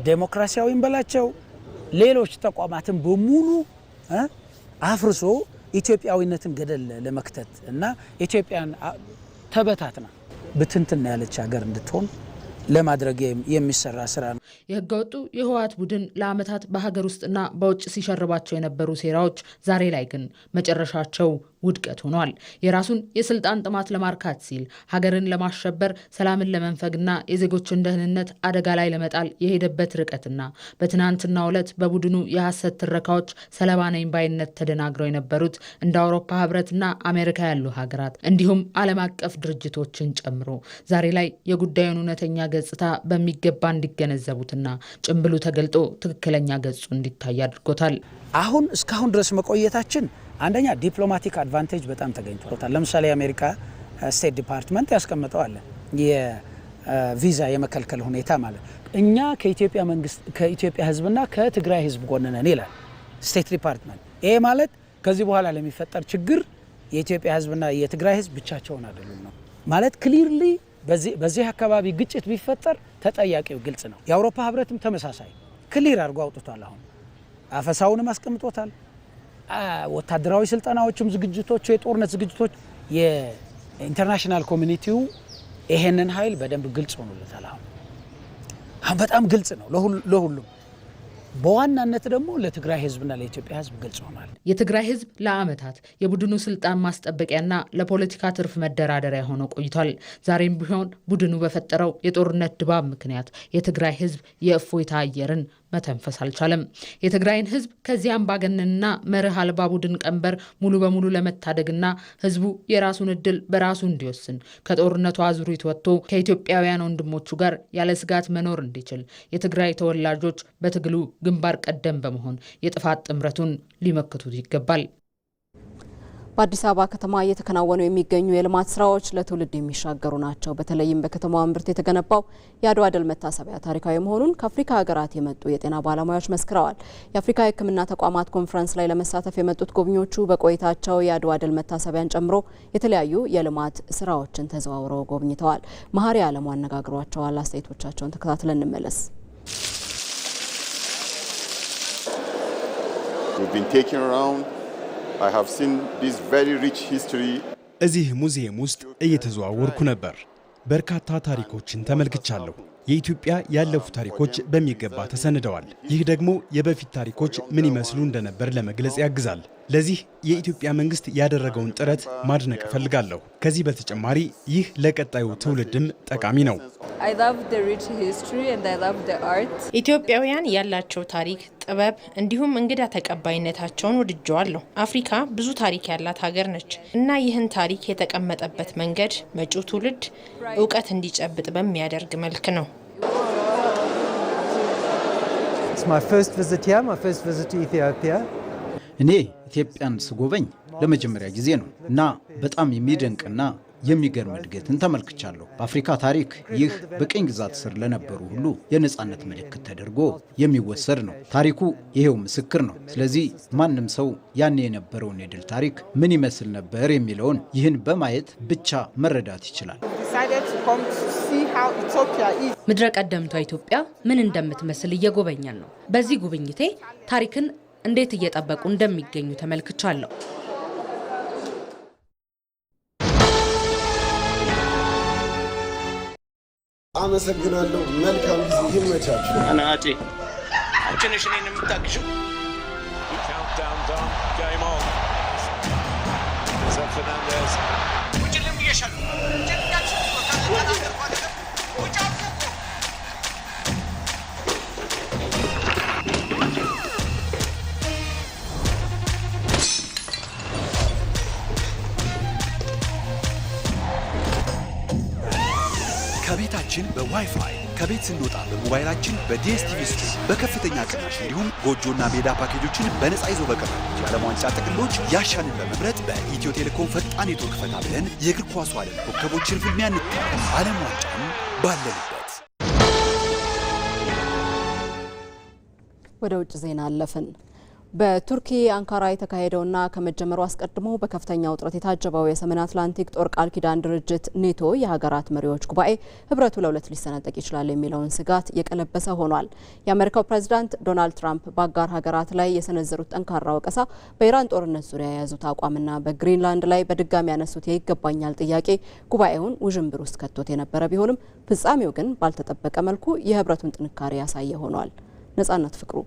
ዴሞክራሲያዊን በላቸው ሌሎች ተቋማትን በሙሉ አፍርሶ ኢትዮጵያዊነትን ገደል ለመክተት እና ኢትዮጵያን ተበታትና ብትንትና ያለች ሀገር እንድትሆን ለማድረግ የሚሰራ ስራ ነው። የህገወጡ የህወሓት ቡድን ለዓመታት በሀገር ውስጥና በውጭ ሲሸርባቸው የነበሩ ሴራዎች ዛሬ ላይ ግን መጨረሻቸው ውድቀት ሆኗል። የራሱን የስልጣን ጥማት ለማርካት ሲል ሀገርን ለማሸበር፣ ሰላምን ለመንፈግና የዜጎችን ደህንነት አደጋ ላይ ለመጣል የሄደበት ርቀትና በትናንትናው ዕለት በቡድኑ የሐሰት ትረካዎች ሰለባ ነኝ ባይነት ተደናግረው የነበሩት እንደ አውሮፓ ህብረትና አሜሪካ ያሉ ሀገራት እንዲሁም ዓለም አቀፍ ድርጅቶችን ጨምሮ ዛሬ ላይ የጉዳዩን እውነተኛ ገጽታ በሚገባ እንዲገነዘቡትና ጭምብሉ ተገልጦ ትክክለኛ ገጹ እንዲታይ አድርጎታል። አሁን እስካሁን ድረስ መቆየታችን አንደኛ ዲፕሎማቲክ አድቫንቴጅ በጣም ተገኝቶታል። ለምሳሌ የአሜሪካ ስቴት ዲፓርትመንት ያስቀምጠው አለ የቪዛ የመከልከል ሁኔታ ማለት እኛ ከኢትዮጵያ መንግስት ከኢትዮጵያ ህዝብና ከትግራይ ህዝብ ጎን ነን ይላል ስቴት ዲፓርትመንት። ይሄ ማለት ከዚህ በኋላ ለሚፈጠር ችግር የኢትዮጵያ ህዝብና የትግራይ ህዝብ ብቻቸውን አይደሉም ነው ማለት ክሊርሊ በዚህ አካባቢ ግጭት ቢፈጠር ተጠያቂው ግልጽ ነው። የአውሮፓ ህብረትም ተመሳሳይ ክሊር አድርጎ አውጥቷል። አሁን አፈሳውንም አስቀምጦታል። ወታደራዊ ስልጠናዎችም ዝግጅቶች፣ የጦርነት ዝግጅቶች የኢንተርናሽናል ኮሚኒቲው ይሄንን ኃይል በደንብ ግልጽ ሆኖለታል። አሁን በጣም ግልጽ ነው ለሁሉም። በዋናነት ደግሞ ለትግራይ ህዝብና ለኢትዮጵያ ህዝብ ግልጽ ሆኗል። የትግራይ ህዝብ ለዓመታት የቡድኑ ስልጣን ማስጠበቂያና ለፖለቲካ ትርፍ መደራደሪያ ሆኖ ቆይቷል። ዛሬም ቢሆን ቡድኑ በፈጠረው የጦርነት ድባብ ምክንያት የትግራይ ህዝብ የእፎይታ አየርን መተንፈስ አልቻለም። የትግራይን ህዝብ ከዚህ አምባገነንና መርህ አልባ ቡድን ቀንበር ሙሉ በሙሉ ለመታደግና ህዝቡ የራሱን እድል በራሱ እንዲወስን ከጦርነቱ አዙሪት ወጥቶ ከኢትዮጵያውያን ወንድሞቹ ጋር ያለ ስጋት መኖር እንዲችል የትግራይ ተወላጆች በትግሉ ግንባር ቀደም በመሆን የጥፋት ጥምረቱን ሊመክቱት ይገባል። በአዲስ አበባ ከተማ እየተከናወኑ የሚገኙ የልማት ስራዎች ለትውልድ የሚሻገሩ ናቸው። በተለይም በከተማዋ እምብርት የተገነባው የአድዋ ድል መታሰቢያ ታሪካዊ መሆኑን ከአፍሪካ ሀገራት የመጡ የጤና ባለሙያዎች መስክረዋል። የአፍሪካ የሕክምና ተቋማት ኮንፈረንስ ላይ ለመሳተፍ የመጡት ጎብኚዎቹ በቆይታቸው የአድዋ ድል መታሰቢያን ጨምሮ የተለያዩ የልማት ስራዎችን ተዘዋውረው ጎብኝተዋል። መሀሪ አለሙ አነጋግሯቸዋል። አስተያየቶቻቸውን ተከታትለን እንመለስ። I have seen this very rich history. እዚህ ሙዚየም ውስጥ እየተዘዋወርኩ ነበር። በርካታ ታሪኮችን ተመልክቻለሁ። የኢትዮጵያ ያለፉ ታሪኮች በሚገባ ተሰንደዋል። ይህ ደግሞ የበፊት ታሪኮች ምን ይመስሉ እንደነበር ለመግለጽ ያግዛል። ለዚህ የኢትዮጵያ መንግስት ያደረገውን ጥረት ማድነቅ እፈልጋለሁ። ከዚህ በተጨማሪ ይህ ለቀጣዩ ትውልድም ጠቃሚ ነው። ኢትዮጵያውያን ያላቸው ታሪክ፣ ጥበብ እንዲሁም እንግዳ ተቀባይነታቸውን ወድጀዋለሁ። አፍሪካ ብዙ ታሪክ ያላት ሀገር ነች እና ይህን ታሪክ የተቀመጠበት መንገድ መጪው ትውልድ እውቀት እንዲጨብጥ በሚያደርግ መልክ ነው። እኔ ኢትዮጵያን ስጎበኝ ለመጀመሪያ ጊዜ ነው እና በጣም የሚደንቅና የሚገርም እድገትን ተመልክቻለሁ። በአፍሪካ ታሪክ ይህ በቅኝ ግዛት ስር ለነበሩ ሁሉ የነጻነት ምልክት ተደርጎ የሚወሰድ ነው። ታሪኩ ይሄው ምስክር ነው። ስለዚህ ማንም ሰው ያኔ የነበረውን የድል ታሪክ ምን ይመስል ነበር የሚለውን ይህን በማየት ብቻ መረዳት ይችላል። ምድረ ቀደምቷ ኢትዮጵያ ምን እንደምትመስል እየጎበኛን ነው። በዚህ ጉብኝቴ ታሪክን እንዴት እየጠበቁ እንደሚገኙ ተመልክቻለሁ። አመሰግናለሁ። መልካም ጊዜ ይመቻችሁ። አናጪ አንቺንሽ ነኝ የምታግሽው። ከቤታችን በዋይፋይ ከቤት ስንወጣ በሞባይላችን በዲኤስቲቪ ስትሪም በከፍተኛ ቅናሽ እንዲሁም ጎጆና ሜዳ ፓኬጆችን በነፃ ይዞ በቀረቡ የዓለም ዋንጫ ጥቅሎች ያሻንን በመምረጥ በኢትዮ ቴሌኮም ፈጣን ኔትወርክ ፈታ ብለን የእግር ኳሱ ዓለም ኮከቦችን ፍልሚያ እንታደም። ዓለም ዋንጫን ባለንበት። ወደ ውጭ ዜና አለፍን። በቱርኪ አንካራ የተካሄደውና ከመጀመሩ አስቀድሞ በከፍተኛ ውጥረት የታጀበው የሰሜን አትላንቲክ ጦር ቃል ኪዳን ድርጅት ኔቶ የሀገራት መሪዎች ጉባኤ ህብረቱ ለሁለት ሊሰነጠቅ ይችላል የሚለውን ስጋት የቀለበሰ ሆኗል። የአሜሪካው ፕሬዝዳንት ዶናልድ ትራምፕ በአጋር ሀገራት ላይ የሰነዘሩት ጠንካራ ወቀሳ፣ በኢራን ጦርነት ዙሪያ የያዙት አቋምና በግሪንላንድ ላይ በድጋሚ ያነሱት የይገባኛል ጥያቄ ጉባኤውን ውዥንብር ውስጥ ከቶት የነበረ ቢሆንም ፍጻሜው ግን ባልተጠበቀ መልኩ የህብረቱን ጥንካሬ ያሳየ ሆኗል። ነጻነት ፍቅሩ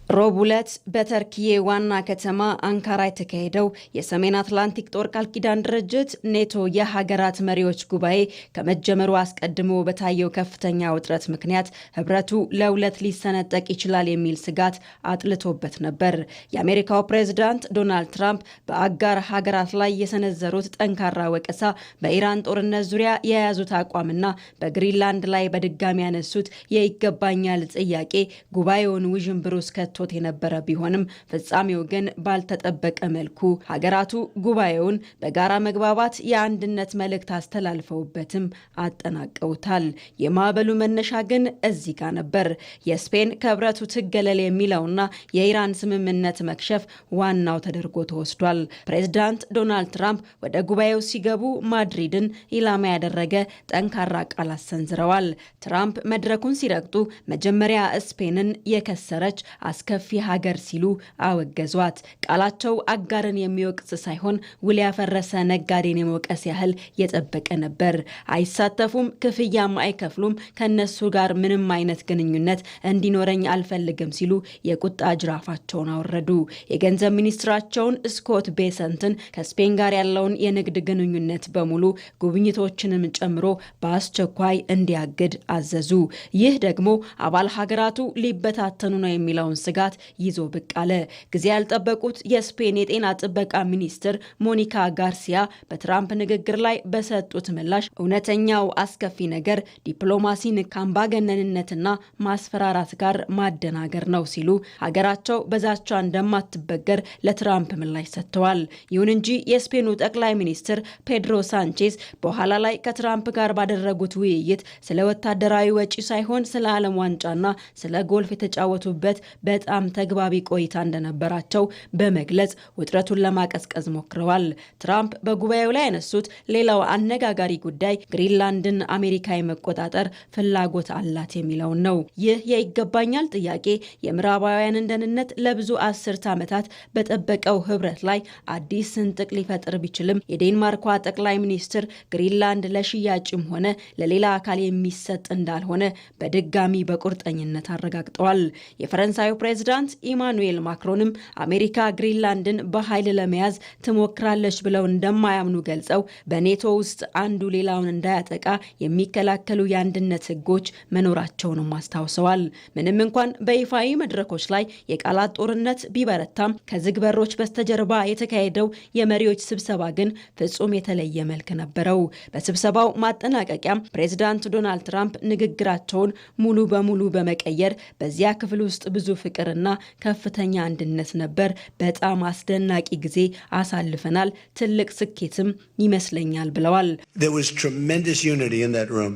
ሮብ ዕለት በተርኪዬ ዋና ከተማ አንካራ የተካሄደው የሰሜን አትላንቲክ ጦር ቃል ኪዳን ድርጅት ኔቶ የሀገራት መሪዎች ጉባኤ ከመጀመሩ አስቀድሞ በታየው ከፍተኛ ውጥረት ምክንያት ህብረቱ ለሁለት ሊሰነጠቅ ይችላል የሚል ስጋት አጥልቶበት ነበር። የአሜሪካው ፕሬዝዳንት ዶናልድ ትራምፕ በአጋር ሀገራት ላይ የሰነዘሩት ጠንካራ ወቀሳ፣ በኢራን ጦርነት ዙሪያ የያዙት አቋምና በግሪንላንድ ላይ በድጋሚ ያነሱት የይገባኛል ጥያቄ ጉባኤውን ውዥንብር ውስጥ ከቶት የነበረ ቢሆንም ፍጻሜው ግን ባልተጠበቀ መልኩ ሀገራቱ ጉባኤውን በጋራ መግባባት የአንድነት መልእክት አስተላልፈውበትም አጠናቀውታል። የማዕበሉ መነሻ ግን እዚህ ጋር ነበር። የስፔን ከህብረቱ ትገለል የሚለውና የኢራን ስምምነት መክሸፍ ዋናው ተደርጎ ተወስዷል። ፕሬዝዳንት ዶናልድ ትራምፕ ወደ ጉባኤው ሲገቡ ማድሪድን ኢላማ ያደረገ ጠንካራ ቃላት ሰንዝረዋል። ትራምፕ መድረኩን ሲረግጡ መጀመሪያ ስፔንን የከሰረች አስከፊ ሀገር ሲሉ አወገዟት። ቃላቸው አጋርን የሚወቅስ ሳይሆን ውል ያፈረሰ ነጋዴን የመውቀስ ያህል የጠበቀ ነበር። አይሳተፉም፣ ክፍያም አይከፍሉም፣ ከነሱ ጋር ምንም አይነት ግንኙነት እንዲኖረኝ አልፈልግም ሲሉ የቁጣ ጅራፋቸውን አወረዱ። የገንዘብ ሚኒስትራቸውን ስኮት ቤሰንትን ከስፔን ጋር ያለውን የንግድ ግንኙነት በሙሉ ጉብኝቶችንም ጨምሮ በአስቸኳይ እንዲያግድ አዘዙ። ይህ ደግሞ አባል ሀገራቱ ሊበታተኑ ነው የሚለውን ስጋት ይዞ ብቅ አለ። ጊዜ ያልጠበቁት የስፔን የጤና ጥበቃ ሚኒስትር ሞኒካ ጋርሲያ በትራምፕ ንግግር ላይ በሰጡት ምላሽ እውነተኛው አስከፊ ነገር ዲፕሎማሲን ከአምባገነንነትና ማስፈራራት ጋር ማደናገር ነው ሲሉ ሀገራቸው በዛቻ እንደማትበገር ለትራምፕ ምላሽ ሰጥተዋል። ይሁን እንጂ የስፔኑ ጠቅላይ ሚኒስትር ፔድሮ ሳንቼዝ በኋላ ላይ ከትራምፕ ጋር ባደረጉት ውይይት ስለ ወታደራዊ ወጪ ሳይሆን ስለ ዓለም ዋንጫና ስለ ጎልፍ የተጫወቱበት በጣም ተግባቢ ቆይታ እንደነበራቸው በመግለጽ ውጥረቱን ለማቀዝቀዝ ሞክረዋል። ትራምፕ በጉባኤው ላይ ያነሱት ሌላው አነጋጋሪ ጉዳይ ግሪንላንድን አሜሪካ የመቆጣጠር ፍላጎት አላት የሚለውን ነው። ይህ የይገባኛል ጥያቄ የምዕራባውያንን ደህንነት ለብዙ አስርት ዓመታት በጠበቀው ህብረት ላይ አዲስ ስንጥቅ ሊፈጥር ቢችልም የዴንማርኳ ጠቅላይ ሚኒስትር ግሪንላንድ ለሽያጭም ሆነ ለሌላ አካል የሚሰጥ እንዳልሆነ በድጋሚ በቁርጠኝነት አረጋግጠዋል። የፈረንሳዩ ፕሬዝዳንት ኢማኑኤል ማክሮንም አሜሪካ ግሪንላንድን በኃይል ለመያዝ ትሞክራለች ብለው እንደማያምኑ ገልጸው በኔቶ ውስጥ አንዱ ሌላውን እንዳያጠቃ የሚከላከሉ የአንድነት ህጎች መኖራቸውንም አስታውሰዋል። ምንም እንኳን በይፋዊ መድረኮች ላይ የቃላት ጦርነት ቢበረታም ከዝግ በሮች በስተጀርባ የተካሄደው የመሪዎች ስብሰባ ግን ፍጹም የተለየ መልክ ነበረው። በስብሰባው ማጠናቀቂያም ፕሬዝዳንት ዶናልድ ትራምፕ ንግግራቸውን ሙሉ በሙሉ በመቀየር በዚያ ክፍል ውስጥ ብዙ ፍቅርና ከፍተኛ አንድነት ነበር፣ በጣም አስደናቂ ጊዜ አሳልፈናል፣ ትልቅ ስኬትም ይመስለኛል ብለዋል። There was tremendous unity in that room.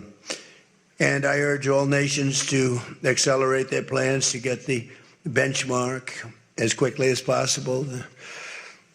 And I urge all nations to accelerate their plans to get the benchmark as quickly as possible.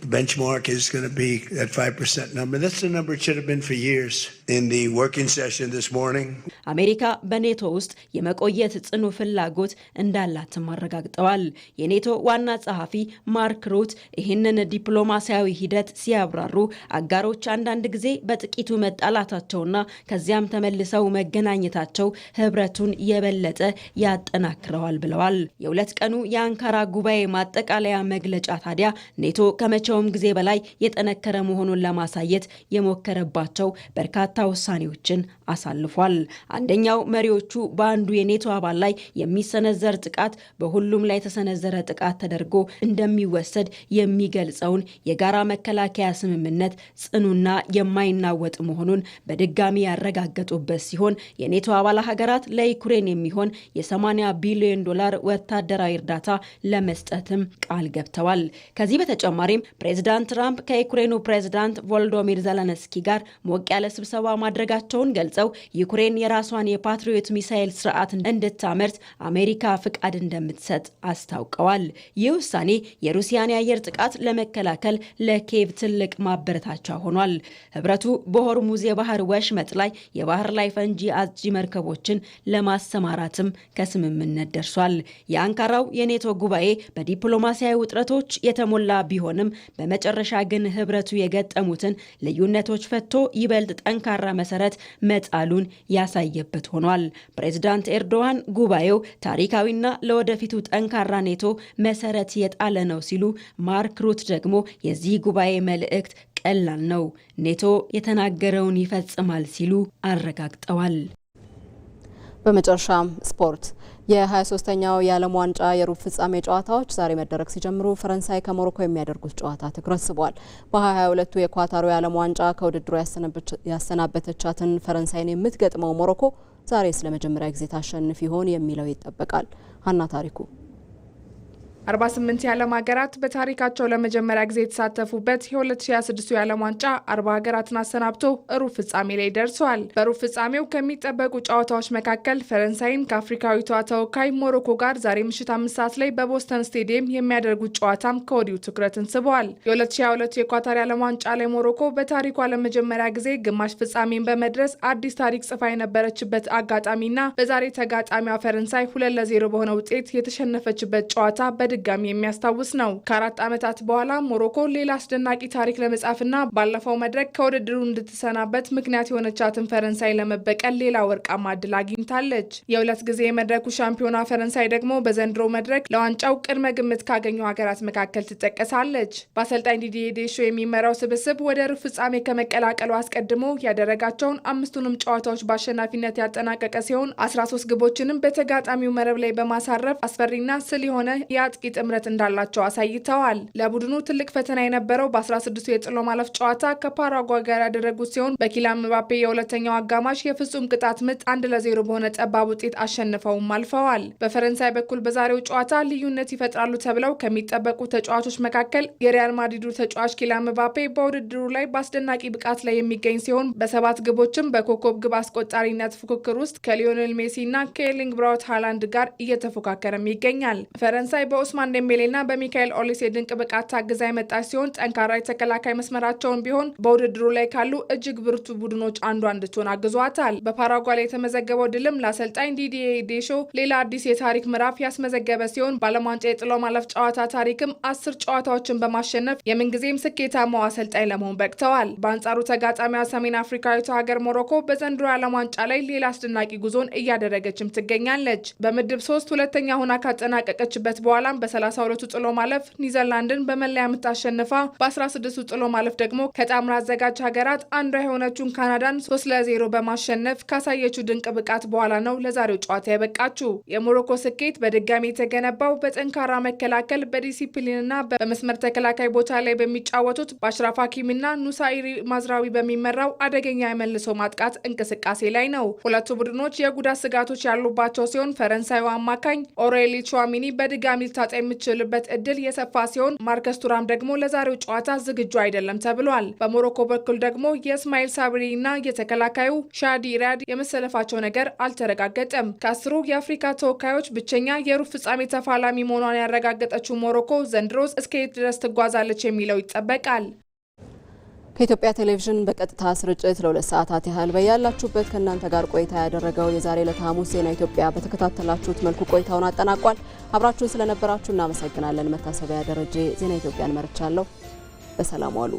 The benchmark is going to be that 5% number. That's the number it should have been for years. In the working session this morning, አሜሪካ በኔቶ ውስጥ የመቆየት ጽኑ ፍላጎት እንዳላትም አረጋግጠዋል። የኔቶ ዋና ጸሐፊ ማርክ ሩት ይህንን ዲፕሎማሲያዊ ሂደት ሲያብራሩ አጋሮች አንዳንድ ጊዜ በጥቂቱ መጣላታቸውና ከዚያም ተመልሰው መገናኘታቸው ህብረቱን የበለጠ ያጠናክረዋል ብለዋል። የሁለት ቀኑ የአንካራ ጉባኤ ማጠቃለያ መግለጫ ታዲያ ኔቶ ከመቼውም ጊዜ በላይ የጠነከረ መሆኑን ለማሳየት የሞከረባቸው በርካታ ውሳኔዎችን አሳልፏል። አንደኛው መሪዎቹ በአንዱ የኔቶ አባል ላይ የሚሰነዘር ጥቃት በሁሉም ላይ የተሰነዘረ ጥቃት ተደርጎ እንደሚወሰድ የሚገልጸውን የጋራ መከላከያ ስምምነት ጽኑና የማይናወጥ መሆኑን በድጋሚ ያረጋገጡበት ሲሆን የኔቶ አባል ሀገራት ለዩክሬን የሚሆን የ80 ቢሊዮን ዶላር ወታደራዊ እርዳታ ለመስጠትም ቃል ገብተዋል። ከዚህ በተጨማሪም ፕሬዝዳንት ትራምፕ ከዩክሬኑ ፕሬዝዳንት ቮሎዶሚር ዘለንስኪ ጋር ሞቅ ያለ ስብሰባ ማድረጋቸውን ገልጸው ዩክሬን የራሷን የፓትሪዮት ሚሳኤል ስርዓት እንድታመርት አሜሪካ ፍቃድ እንደምትሰጥ አስታውቀዋል። ይህ ውሳኔ የሩሲያን የአየር ጥቃት ለመከላከል ለኪየቭ ትልቅ ማበረታቻ ሆኗል። ህብረቱ በሆርሙዝ የባህር ወሽመጥ ላይ የባህር ላይ ፈንጂ አጥቂ መርከቦችን ለማሰማራትም ከስምምነት ደርሷል። የአንካራው የኔቶ ጉባኤ በዲፕሎማሲያዊ ውጥረቶች የተሞላ ቢሆንም በመጨረሻ ግን ህብረቱ የገጠሙትን ልዩነቶች ፈቶ ይበልጥ ጠንካራ መሰረት መጣሉን ያሳየበት ሆኗል። ፕሬዝዳንት ኤርዶዋን ጉባኤው ታሪካዊና ለወደፊቱ ጠንካራ ኔቶ መሰረት የጣለ ነው ሲሉ፣ ማርክ ሩት ደግሞ የዚህ ጉባኤ መልእክት ቀላል ነው፣ ኔቶ የተናገረውን ይፈጽማል ሲሉ አረጋግጠዋል። በመጨረሻም ስፖርት የ23ኛው የዓለም ዋንጫ የሩብ ፍጻሜ ጨዋታዎች ዛሬ መደረግ ሲጀምሩ ፈረንሳይ ከሞሮኮ የሚያደርጉት ጨዋታ ትኩረት ስቧል። በ22ቱ የኳታሩ የዓለም ዋንጫ ከውድድሩ ያሰናበተቻትን ፈረንሳይን የምትገጥመው ሞሮኮ ዛሬ ስለመጀመሪያ ጊዜ ታሸንፍ ይሆን የሚለው ይጠበቃል። ሀና ታሪኩ 48 የዓለም ሀገራት በታሪካቸው ለመጀመሪያ ጊዜ የተሳተፉበት የ2026 የዓለም ዋንጫ 40 ሀገራትን አሰናብቶ ሩብ ፍጻሜ ላይ ደርሷል። በሩብ ፍጻሜው ከሚጠበቁ ጨዋታዎች መካከል ፈረንሳይን ከአፍሪካዊቷ ተወካይ ሞሮኮ ጋር ዛሬ ምሽት 5 ሰዓት ላይ በቦስተን ስቴዲየም የሚያደርጉት ጨዋታም ከወዲሁ ትኩረትን ስቧል። የ2022 የኳታር የዓለም ዋንጫ ላይ ሞሮኮ በታሪኳ ለመጀመሪያ ጊዜ ግማሽ ፍጻሜን በመድረስ አዲስ ታሪክ ጽፋ የነበረችበት አጋጣሚና በዛሬ ተጋጣሚዋ ፈረንሳይ 2-0 በሆነ ውጤት የተሸነፈችበት ጨዋታ በድጋሚ የሚያስታውስ ነው። ከ4 ዓመታት በኋላ ሞሮኮ ሌላ አስደናቂ ታሪክ ለመጻፍና ባለፈው መድረክ ከውድድሩ እንድትሰናበት ምክንያት የሆነቻትን ፈረንሳይ ለመበቀል ሌላ ወርቃማ ዕድል አግኝታለች። የሁለት ጊዜ የመድረኩ ሻምፒዮና ፈረንሳይ ደግሞ በዘንድሮ መድረክ ለዋንጫው ቅድመ ግምት ካገኙ ሀገራት መካከል ትጠቀሳለች። በአሰልጣኝ ዲዲዬ ዴሾ የሚመራው ስብስብ ወደ ሩብ ፍጻሜ ከመቀላቀሉ አስቀድሞ ያደረጋቸውን 5ቱንም ጨዋታዎች በአሸናፊነት ያጠናቀቀ ሲሆን 13 ግቦችንም በተጋጣሚው መረብ ላይ በማሳረፍ አስፈሪና ስል የሆነ የአጥቂ ጥምረት እንዳላቸው አሳይተዋል። ለቡድኑ ትልቅ ፈተና የነበረው በ16ቱ የጥሎ ማለፍ ጨዋታ ከፓራጓይ ጋር ያደረጉት ሲሆን በኪሊያን ምባፔ የሁለተኛው አጋማሽ የፍጹም ቅጣት ምት 1-0 በሆነ ጠባብ ውጤት አሸንፈውም አልፈዋል። በፈረንሳይ በኩል በዛሬው ጨዋታ ልዩነት ይፈጥራሉ ተብለው ከሚጠበቁ ተጫዋቾች መካከል የሪያል ማድሪዱ ተጫዋች ኪሊያን ምባፔ በውድድሩ ላይ በአስደናቂ ብቃት ላይ የሚገኝ ሲሆን በ7 ግቦችም በኮከብ ግብ አስቆጣሪነት ፉክክር ውስጥ ከሊዮኔል ሜሲ እና ከኤርሊንግ ብራውት ሃላንድ ጋር እየተፎካከረም ይገኛል። ፈረንሳይ በኡስማን ዴምቤሌና በሚካኤል ኦሊሴ ድንቅ ብቃት ታግዛ የመጣች ሲሆን ጠንካራ የተከላካይ መስመራቸውን ቢሆን በውድድሩ ላይ ካሉ እጅግ ብርቱ ቡድኖች አንዷ እንድትሆን አግዟታል። በፓራጓይ ላይ የተመዘገበው ድልም ለአሰልጣኝ ዲዲዬ ዴሾ ሌላ አዲስ የታሪክ ምዕራፍ ያስመዘገበ ሲሆን በዓለም ዋንጫ የጥሎ ማለፍ ጨዋታ ታሪክም 10 ጨዋታዎችን በማሸነፍ የምንጊዜም ስኬታማው አሰልጣኝ ለመሆን በቅተዋል። በአንጻሩ ተጋጣሚዋ ሰሜን አፍሪካዊቷ ሀገር ሞሮኮ በዘንድሮ የዓለም ዋንጫ ላይ ሌላ አስደናቂ ጉዞን እያደረገችም ትገኛለች። በምድብ 3 ሁለተኛ ሆና ካጠናቀቀችበት በኋላም በ32ቱ ጥሎ ማለፍ ኒዘርላንድን በመለያ የምታሸንፋ በ16ቱ ጥሎ ማለፍ ደግሞ ከጣምራ አዘጋጅ ሀገራት አንዷ የሆነችውን ካናዳን 3-0 በማሸነፍ ካሳየችው ድንቅ ብቃት በኋላ ነው ለዛሬው ጨዋታ የበቃችው። የሞሮኮ ስኬት በድጋሚ የተገነባው በጠንካራ መከላከል በዲሲፕሊንና በመስመር ተከላካይ ቦታ ላይ በሚጫወቱት በአሽራፍ ሀኪሚና ኑሳይሪ ማዝራዊ በሚመራው አደገኛ የመልሶ ማጥቃት እንቅስቃሴ ላይ ነው። ሁለቱ ቡድኖች የጉዳት ስጋቶች ያሉባቸው ሲሆን ፈረንሳዩ አማካኝ ኦሬሊ ቹዋሚኒ በድጋሚ ልታጣ የምትችልበት እድል የሰፋ ሲሆን ማርከስ ቱራም ደግሞ ለዛሬው ጨዋታ ዝግጁ አይደለም ተብሏል። በሞሮኮ በኩል ደግሞ የእስማኤል ሳብሪ እና የተከላካዩ ሻዲ ራድ የመሰለፋቸው ነገር አልተረጋገጠም። ከ10ሩ የአፍሪካ ተወካዮች ብቸኛ የሩብ ፍጻሜ ተፋላሚ መሆኗን ያረጋገጠችው ሞሮኮ ዘንድሮስ እስከ የት ድረስ ትጓዛለች የሚለው ይጠበቃል። ከኢትዮጵያ ቴሌቪዥን በቀጥታ ስርጭት ለ2 ሰዓታት ያህል በያላችሁበት ከእናንተ ጋር ቆይታ ያደረገው የዛሬ ዕለት ሐሙስ ዜና ኢትዮጵያ በተከታተላችሁት መልኩ ቆይታውን አጠናቋል። አብራችሁን ስለነበራችሁ እናመሰግናለን። መታሰቢያ ደረጀ ዜና ኢትዮጵያን መርቻለሁ። በሰላም ዋሉ።